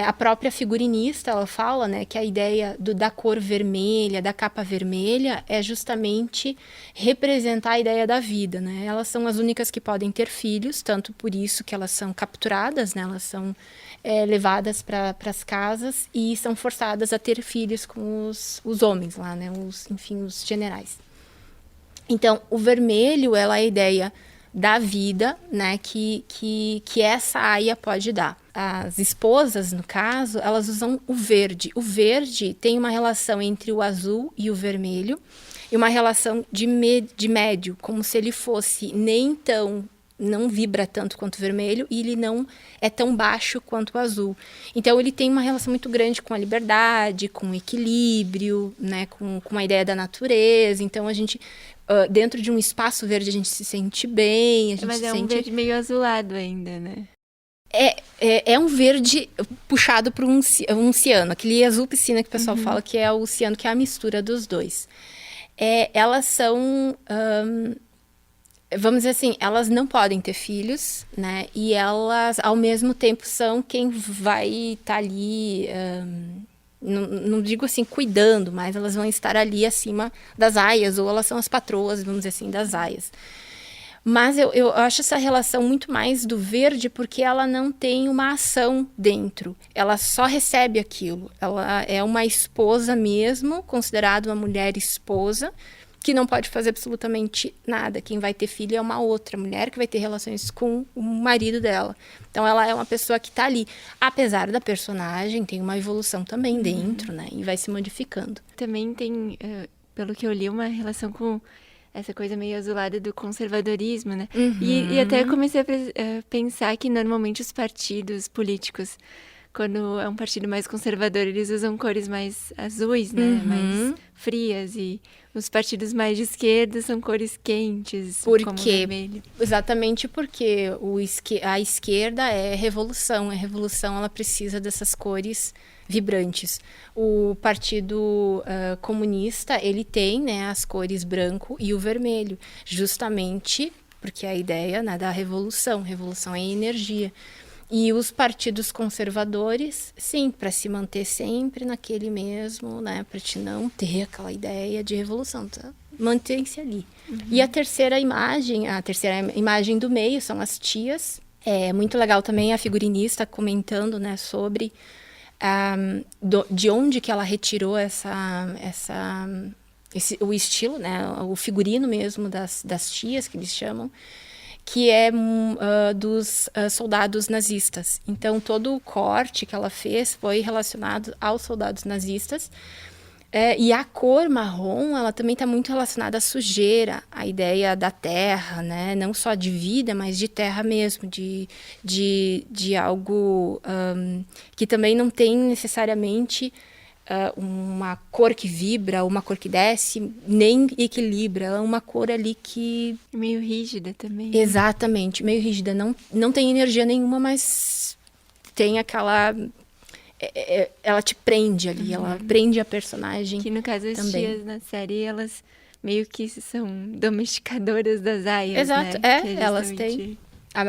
A própria figurinista, ela fala, né, que a ideia da cor vermelha, da capa vermelha, é justamente representar a ideia da vida, né? Elas são as únicas que podem ter filhos, tanto por isso que elas são capturadas, né? Elas são levadas para as casas e são forçadas a ter filhos com os homens lá, né? Enfim, os generais. Então, o vermelho, ela é a ideia da vida, né, que essa aia pode dar. As esposas, no caso, elas usam o verde. O verde tem uma relação entre o azul e o vermelho, e uma relação de médio, como se ele fosse não vibra tanto quanto o vermelho, e ele não é tão baixo quanto o azul. Então, ele tem uma relação muito grande com a liberdade, com o equilíbrio, né, com a ideia da natureza. Então, a gente... dentro de um espaço verde a gente se sente bem, Mas é um verde meio azulado ainda, né? É um verde puxado para um ciano, aquele azul piscina que o pessoal fala que é o ciano, que é a mistura dos dois. Elas são, vamos dizer assim, elas não podem ter filhos, né? E elas, ao mesmo tempo, são quem vai estar ali... Não digo assim cuidando, mas elas vão estar ali acima das aias, ou elas são as patroas, vamos dizer assim, das aias. Mas eu acho essa relação muito mais do verde, porque ela não tem uma ação dentro. Ela só recebe aquilo. Ela é uma esposa mesmo, considerada uma mulher esposa, que não pode fazer absolutamente nada. Quem vai ter filho é uma outra mulher que vai ter relações com o marido dela. Então, ela é uma pessoa que está ali. Apesar da personagem, tem uma evolução também dentro, né? E vai se modificando. Também tem, pelo que eu li, uma relação com essa coisa meio azulada do conservadorismo, né? E até comecei a pensar que normalmente os partidos políticos, quando é um partido mais conservador, eles usam cores mais azuis, né? Mais frias. E os partidos mais de esquerda são cores quentes, como o vermelho. Exatamente porque a esquerda é revolução. A revolução, ela precisa dessas cores vibrantes. O Partido Comunista, ele tem, né, as cores branco e o vermelho, justamente porque a ideia, né, da revolução é energia. E os partidos conservadores, sim, para se manter sempre naquele mesmo, né, para te não ter aquela ideia de revolução, tá? Mantém-se ali. E a terceira imagem do meio são as tias. É muito legal também a figurinista comentando, né, sobre de onde que ela retirou o estilo, né, o figurino mesmo das tias, que eles chamam, que é dos soldados nazistas. Então, todo o corte que ela fez foi relacionado aos soldados nazistas. E a cor marrom, ela também está muito relacionada à sujeira, à ideia da terra, né? Não só de vida, mas de terra mesmo, de algo que também não tem necessariamente uma cor que vibra, uma cor que desce, nem equilibra. Ela é uma cor ali que... meio rígida também. Exatamente, meio rígida. Não tem energia nenhuma, mas tem aquela... ela te prende ali, ela prende a personagem. Que no caso as também. tias na série, elas meio que são domesticadoras das aias, exato, né? Elas têm...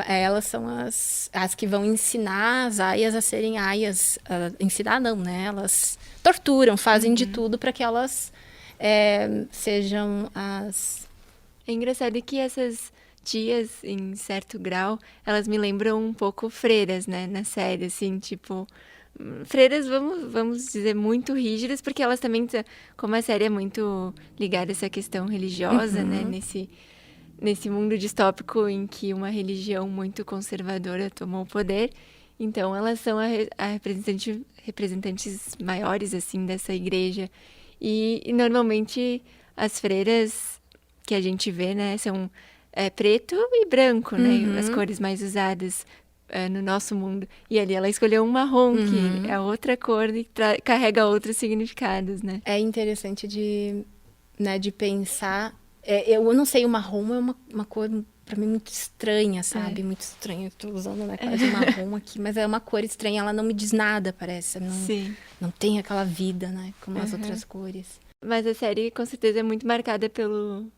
Elas são as que vão ensinar as aias a serem aias. Ensinar não, né? Elas torturam, fazem de tudo para que elas sejam É engraçado que essas tias, em certo grau, elas me lembram um pouco freiras, né, na série, assim, tipo... Freiras, vamos dizer, muito rígidas, porque elas também, como a série é muito ligada a essa questão religiosa, né, nesse mundo distópico em que uma religião muito conservadora tomou o poder, então elas são a representantes maiores, assim, dessa igreja. E normalmente as freiras que a gente vê, né, são preto e branco, né, as cores mais usadas no nosso mundo. E ali ela escolheu um marrom, que é outra cor e carrega outros significados, né. É interessante de pensar. Eu não sei, o marrom é uma cor, pra mim, muito estranha, sabe? Muito estranha. Eu tô usando, né, quase marrom aqui, mas é uma cor estranha. Ela não me diz nada, parece. Sim. Não tem aquela vida, né, como as outras cores. Mas a série, com certeza, é muito marcada pelo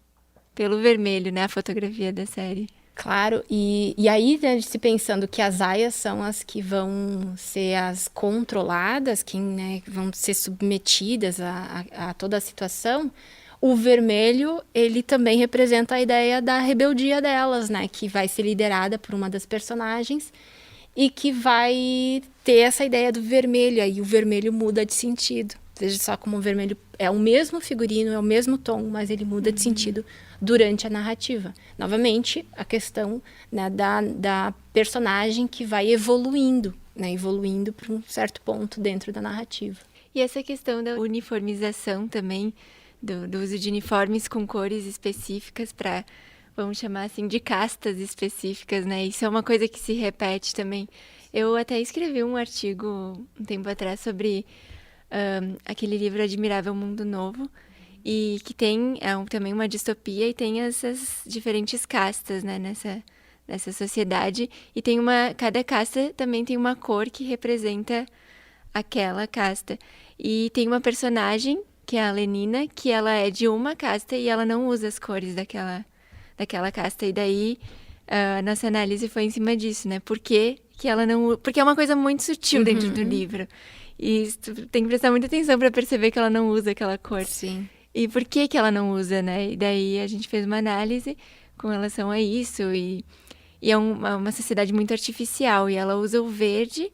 vermelho, né? A fotografia da série. Claro, e aí, né, se pensando que as aias são as que vão ser as controladas, que, né, vão ser submetidas a toda a situação, o vermelho, ele também representa a ideia da rebeldia delas, né, que vai ser liderada por uma das personagens e que vai ter essa ideia do vermelho, aí o vermelho muda de sentido. Veja só como o vermelho é o mesmo figurino, é o mesmo tom, mas ele muda de sentido durante a narrativa. Novamente, a questão, né, da personagem que vai evoluindo, né, evoluindo para um certo ponto dentro da narrativa. E essa questão da uniformização também, do uso de uniformes com cores específicas para, vamos chamar assim, de castas específicas, né? Isso é uma coisa que se repete também. Eu até escrevi um artigo um tempo atrás sobre aquele livro Admirável Mundo Novo, e que tem também uma distopia e tem essas diferentes castas, né, nessa sociedade. E tem cada casta também tem uma cor que representa aquela casta. E tem uma personagem, que é a Lenina, que ela é de uma casta e ela não usa as cores daquela casta. E daí a nossa análise foi em cima disso, né? Por que ela não... Porque é uma coisa muito sutil dentro do livro. E tu tem que prestar muita atenção para perceber que ela não usa aquela cor. Sim. E por que ela não usa, né? E daí a gente fez uma análise com relação a isso. E é uma sociedade muito artificial. E ela usa o verde,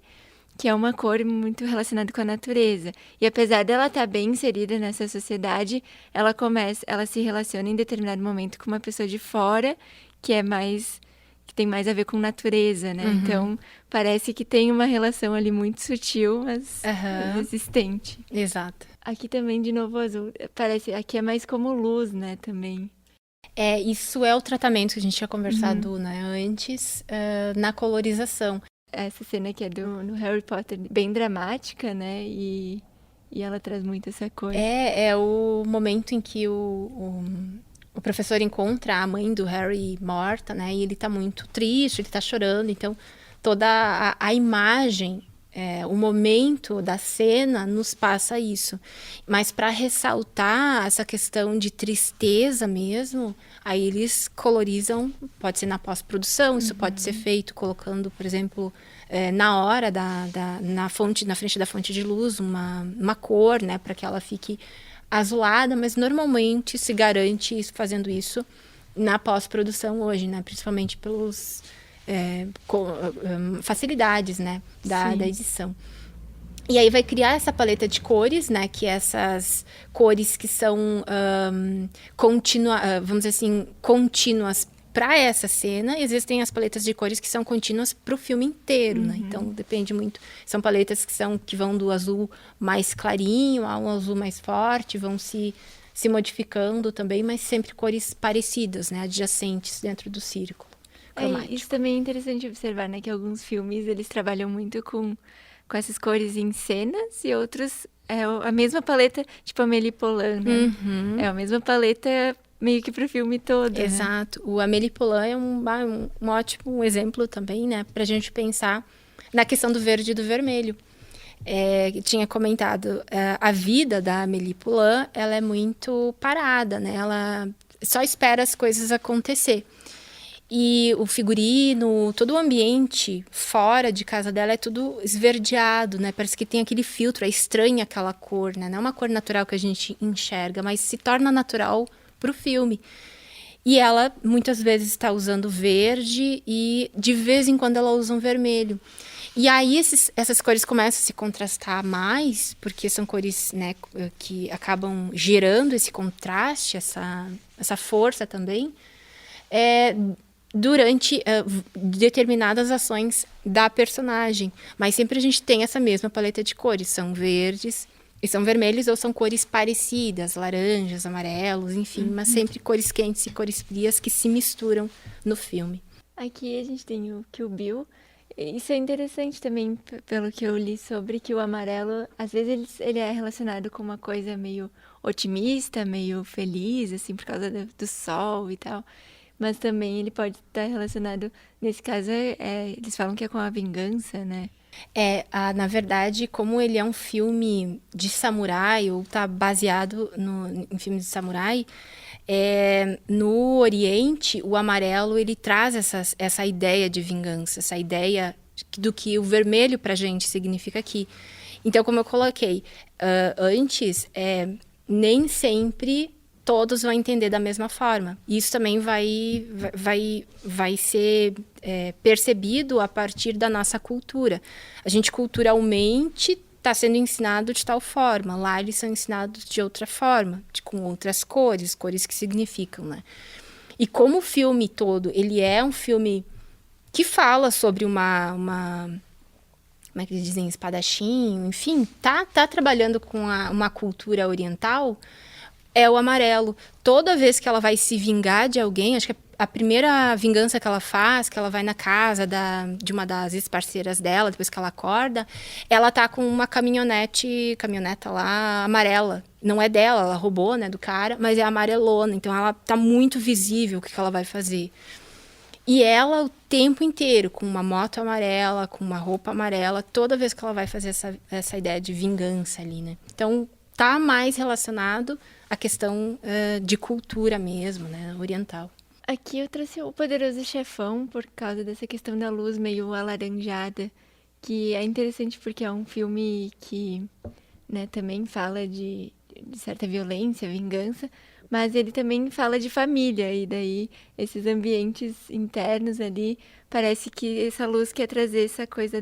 que é uma cor muito relacionada com a natureza. E apesar dela estar bem inserida nessa sociedade, ela se relaciona em determinado momento com uma pessoa de fora, que tem mais a ver com natureza, né? Então, parece que tem uma relação ali muito sutil, mas resistente. Exato. Aqui também, de novo, azul. Aqui é mais como luz, né, também. Isso é o tratamento que a gente tinha conversado, né, antes, na colorização. Essa cena aqui é do Harry Potter, bem dramática, né, e ela traz muito essa cor. É o momento em que o professor encontra a mãe do Harry morta, né? E ele tá muito triste, ele tá chorando. Então, toda a imagem, o momento da cena nos passa isso. Mas para ressaltar essa questão de tristeza mesmo, aí eles colorizam, pode ser na pós-produção, isso pode ser feito colocando, por exemplo, na hora na frente da fonte de luz, uma cor, né? Para que ela fique azulada, mas normalmente se garante fazendo isso na pós-produção hoje, né? Principalmente pelos facilidades, né? Da edição. E aí vai criar essa paleta de cores, né? Que essas cores que são vamos dizer assim, contínuas para essa cena. Existem as paletas de cores que são contínuas para o filme inteiro, né? Então depende muito. São paletas que vão do azul mais clarinho a um azul mais forte, vão se modificando também, mas sempre cores parecidas, né? Adjacentes dentro do círculo cromático. Isso também é interessante observar, né? Que alguns filmes eles trabalham muito com essas cores em cenas e outros é a mesma paleta, tipo Amélie Poulain, né? É a mesma paleta meio que pro filme todo. Exato. Né? O Amélie Poulain é um ótimo exemplo também, né? Pra gente pensar na questão do verde e do vermelho. Tinha comentado, a vida da Amélie Poulain, ela é muito parada, né? Ela só espera as coisas acontecer. E o figurino, todo o ambiente fora de casa dela é tudo esverdeado, né? Parece que tem aquele filtro, é estranha aquela cor, né? Não é uma cor natural que a gente enxerga, mas se torna natural pro filme. E ela muitas vezes está usando verde e de vez em quando ela usa um vermelho. E aí essas cores começam a se contrastar mais, porque são cores, né, que acabam gerando esse contraste, essa força também, durante determinadas ações da personagem. Mas sempre a gente tem essa mesma paleta de cores, são verdes e são vermelhos ou são cores parecidas, laranjas, amarelos, enfim, mas sempre cores quentes e cores frias que se misturam no filme. Aqui a gente tem o Kill Bill. Isso é interessante também, pelo que eu li sobre que o amarelo, às vezes ele é relacionado com uma coisa meio otimista, meio feliz, assim, por causa do sol e tal. Mas também ele pode estar relacionado, nesse caso, eles falam que é com a vingança, né? Na verdade, como ele é um filme de samurai, ou tá baseado em filmes de samurai, no Oriente, o amarelo, ele traz essa ideia de vingança, essa ideia do que o vermelho pra gente significa aqui. Então, como eu coloquei antes, nem sempre todos vão entender da mesma forma. Isso também vai ser percebido a partir da nossa cultura. A gente culturalmente está sendo ensinado de tal forma. Lá eles são ensinados de outra forma, com outras cores que significam, né? E como o filme todo, ele é um filme que fala sobre uma como é que eles dizem, espadachim, enfim, tá trabalhando com uma cultura oriental, é o amarelo. Toda vez que ela vai se vingar de alguém, acho que a primeira vingança que ela faz, que ela vai na casa de uma das ex-parceiras dela, depois que ela acorda, ela tá com uma caminhoneta lá, amarela. Não é dela, ela roubou, né, do cara, mas é amarelona. Então, ela tá muito visível o que ela vai fazer. E ela, o tempo inteiro, com uma moto amarela, com uma roupa amarela, toda vez que ela vai fazer essa ideia de vingança ali, né? Então, tá mais relacionado à questão de cultura mesmo, né, oriental. Aqui eu trouxe o Poderoso Chefão por causa dessa questão da luz meio alaranjada, que é interessante porque é um filme que, né, também fala de certa violência, vingança, mas ele também fala de família, e daí esses ambientes internos ali, parece que essa luz quer trazer essa coisa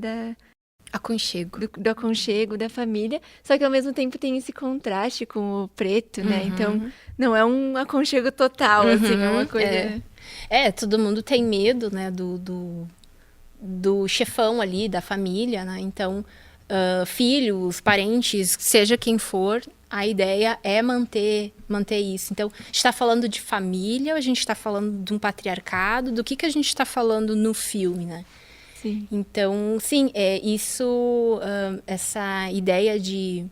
Aconchego. Do aconchego da família, só que ao mesmo tempo tem esse contraste com o preto, né? Uhum. Então não é um aconchego total, assim, é uma coisa... Todo mundo tem medo, né, do chefão ali, da família, né? Então, filhos, parentes, seja quem for, a ideia é manter isso. Então, a gente está falando de família, a gente está falando de um patriarcado, do que a gente está falando no filme, né? Sim. Então, sim, essa ideia de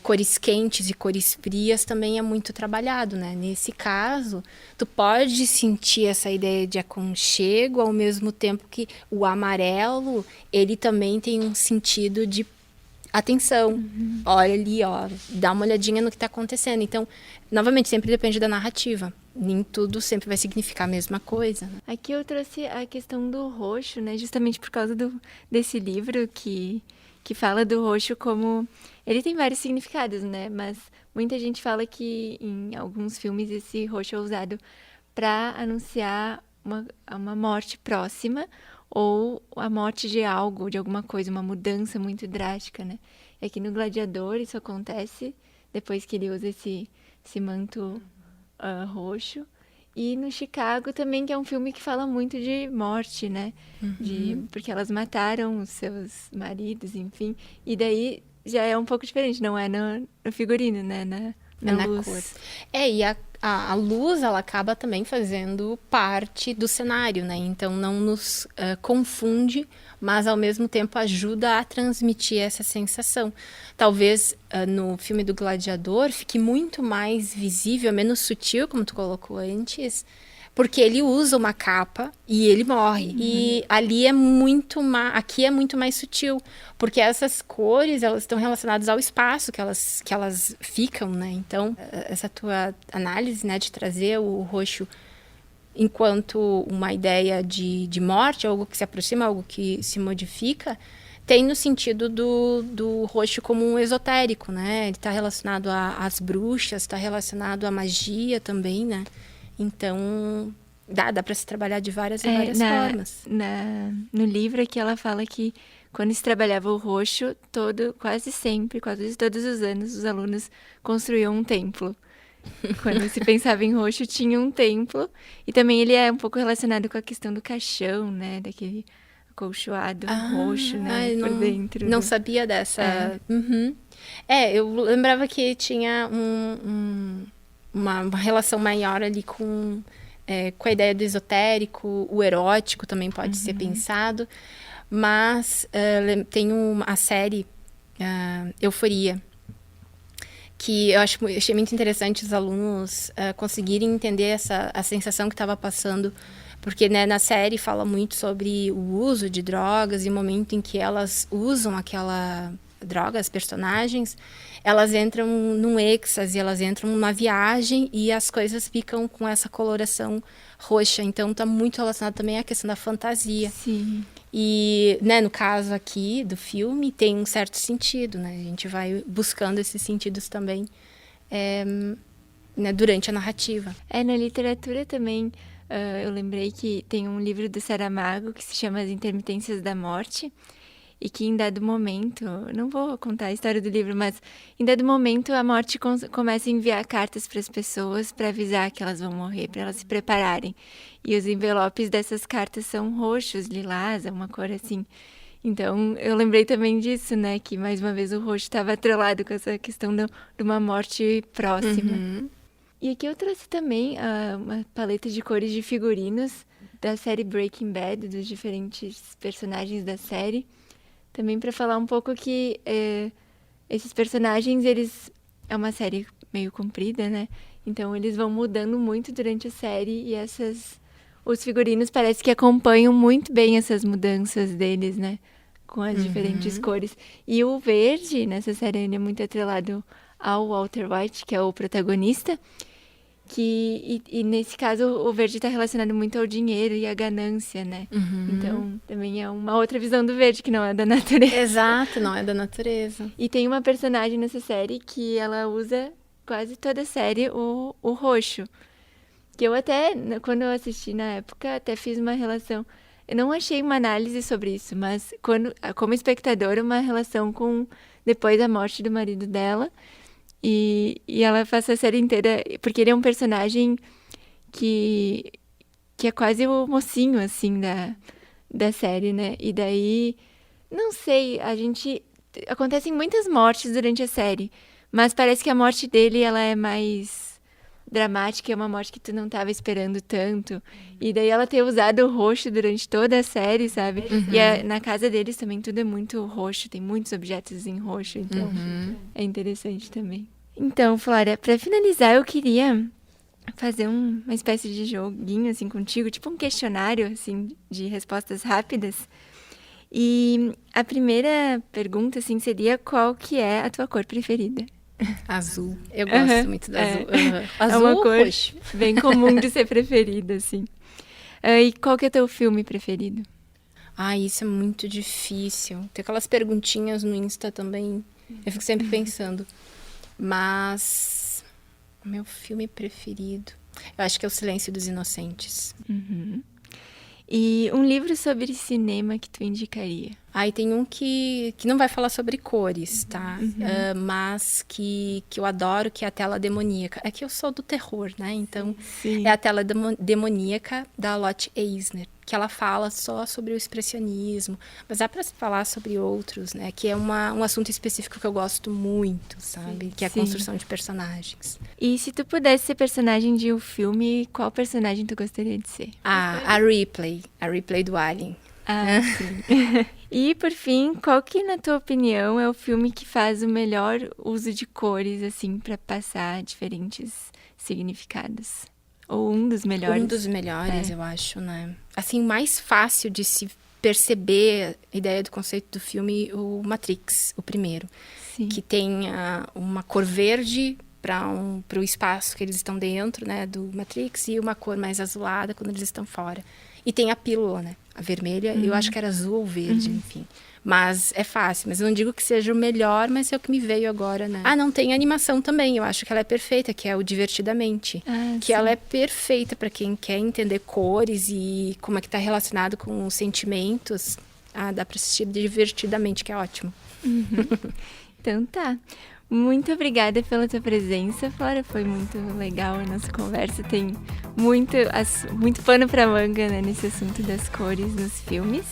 cores quentes e cores frias também é muito trabalhado, né? Nesse caso, tu pode sentir essa ideia de aconchego, ao mesmo tempo que o amarelo, ele também tem um sentido de atenção. Uhum. Olha ali, ó, dá uma olhadinha no que está acontecendo. Então, novamente, sempre depende da narrativa. Nem tudo sempre vai significar a mesma coisa. Né? Aqui eu trouxe a questão do roxo, né? Justamente por causa desse livro que fala do roxo como... Ele tem vários significados, né? Mas muita gente fala que em alguns filmes esse roxo é usado para anunciar uma morte próxima ou a morte de algo, de alguma coisa, uma mudança muito drástica, né? E aqui no Gladiador isso acontece depois que ele usa esse manto roxo. E no Chicago também, que é um filme que fala muito de morte, né? Uhum. Porque elas mataram os seus maridos, enfim. E daí já é um pouco diferente, não é no figurino, né? Na luz. Cor. E a luz, ela acaba também fazendo parte do cenário, né? Então, não nos confunde, mas ao mesmo tempo ajuda a transmitir essa sensação. Talvez no filme do Gladiador fique muito mais visível, menos sutil, como tu colocou antes, porque ele usa uma capa e ele morre. Uhum. E ali aqui é muito mais sutil, porque essas cores, elas estão relacionadas ao espaço que elas ficam, né? Então, essa tua análise, né, de trazer o roxo enquanto uma ideia de morte, algo que se aproxima, algo que se modifica, tem no sentido do roxo como um esotérico, né? Ele está relacionado às bruxas, está relacionado à magia também, né? Então, dá para se trabalhar de várias formas. No livro aqui ela fala que quando se trabalhava o roxo, quase todos os anos, os alunos construíam um templo. Quando se pensava em roxo, tinha um templo. E também ele é um pouco relacionado com a questão do caixão, né? Daquele acolchoado roxo, né? Por dentro. Não sabia dessa. Uhum. Eu lembrava que tinha uma relação maior ali com a ideia do esotérico, o erótico também pode ser pensado. Mas tem a série Euforia, que eu achei muito interessante os alunos conseguirem entender a sensação que estava passando, porque, né, na série fala muito sobre o uso de drogas e o momento em que elas usam aquela droga, as personagens, elas entram num êxtase, elas entram numa viagem e as coisas ficam com essa coloração roxa. Então, está muito relacionado também à questão da fantasia. Sim. E, né, no caso aqui do filme, tem um certo sentido, né? A gente vai buscando esses sentidos também né, durante a narrativa. Na literatura também, eu lembrei que tem um livro do Saramago que se chama As Intermitências da Morte, e que em dado momento, não vou contar a história do livro, mas em dado momento a morte começa a enviar cartas para as pessoas para avisar que elas vão morrer, para elas se prepararem. E os envelopes dessas cartas são roxos, lilás, uma cor assim. Então eu lembrei também disso, né, que mais uma vez o roxo estava atrelado com essa questão de uma morte próxima. Uhum. E aqui eu trouxe também uma paleta de cores de figurinos da série Breaking Bad, dos diferentes personagens da série. Também para falar um pouco que esses personagens, é uma série meio comprida, né? Então eles vão mudando muito durante a série e os figurinos parece que acompanham muito bem essas mudanças deles, né? Com as diferentes cores. E o verde nessa série ele é muito atrelado ao Walter White, que é o protagonista. E nesse caso o verde está relacionado muito ao dinheiro e à ganância, né? Então também é uma outra visão do verde que não é da natureza. Exato, não é da natureza. E tem uma personagem nessa série que ela usa quase toda a série o roxo. Que eu até, quando eu assisti na época, até fiz uma relação. Eu não achei uma análise sobre isso, mas como espectadora, uma relação com depois da morte do marido dela. E ela faz a série inteira, porque ele é um personagem que é quase o mocinho, assim, da série, né? E daí, não sei, acontecem muitas mortes durante a série, mas parece que a morte dele, ela é mais dramática, é uma morte que tu não estava esperando tanto. E daí ela ter usado o roxo durante toda a série, sabe? E na casa deles também tudo é muito roxo, tem muitos objetos em roxo, então é interessante também. Então, Flora, para finalizar, eu queria fazer uma espécie de joguinho assim contigo, tipo um questionário assim de respostas rápidas. E a primeira pergunta assim seria: qual que é a tua cor preferida? Azul. Eu gosto muito do azul. Azul é uma ou cor roxo? bem comum de ser preferida, assim. E qual que é o teu filme preferido? Isso é muito difícil. Tem aquelas perguntinhas no Insta também. Eu fico sempre pensando. Mas o meu filme preferido, eu acho que é O Silêncio dos Inocentes. E um livro sobre cinema que tu indicaria? Aí tem um que não vai falar sobre cores, tá? Mas que eu adoro, que é A Tela Demoníaca. É que eu sou do terror, né? Então, Sim. é A Tela Demoníaca, da Lotte Eisner, que ela fala só sobre o expressionismo, mas dá para falar sobre outros, né? Que é um assunto específico que eu gosto muito, sabe? Que é a construção de personagens. E se tu pudesse ser personagem de um filme, qual personagem tu gostaria de ser? A Ripley do Alien. Sim. E, por fim, qual que, na tua opinião, é o filme que faz o melhor uso de cores, assim, para passar diferentes significados? Ou um dos melhores? Um dos melhores, eu acho, né? Assim, mais fácil de se perceber a ideia do conceito do filme, o Matrix, o primeiro. Sim. Que tem uma cor verde para o espaço que eles estão dentro, né, do Matrix, e uma cor mais azulada quando eles estão fora. E tem a pílula, né? A vermelha, eu acho que era azul ou verde, enfim. Mas é fácil, mas eu não digo que seja o melhor, mas é o que me veio agora, né? Não, tem animação também, eu acho que ela é perfeita, que é o Divertidamente. Que sim. ela é perfeita para quem quer entender cores e como é que tá relacionado com os sentimentos. Dá para assistir Divertidamente, que é ótimo. Então tá. Muito obrigada pela tua presença, Flora. Foi muito legal a nossa conversa. Tem muito pano pra manga, né, nesse assunto das cores nos filmes.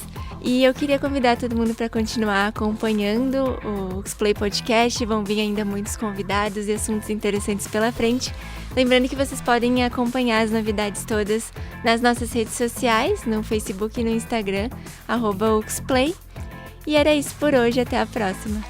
E eu queria convidar todo mundo para continuar acompanhando o Uxplay Podcast. Vão vir ainda muitos convidados e assuntos interessantes pela frente. Lembrando que vocês podem acompanhar as novidades todas nas nossas redes sociais, no Facebook e no Instagram, @Uxplay. E era isso por hoje. Até a próxima.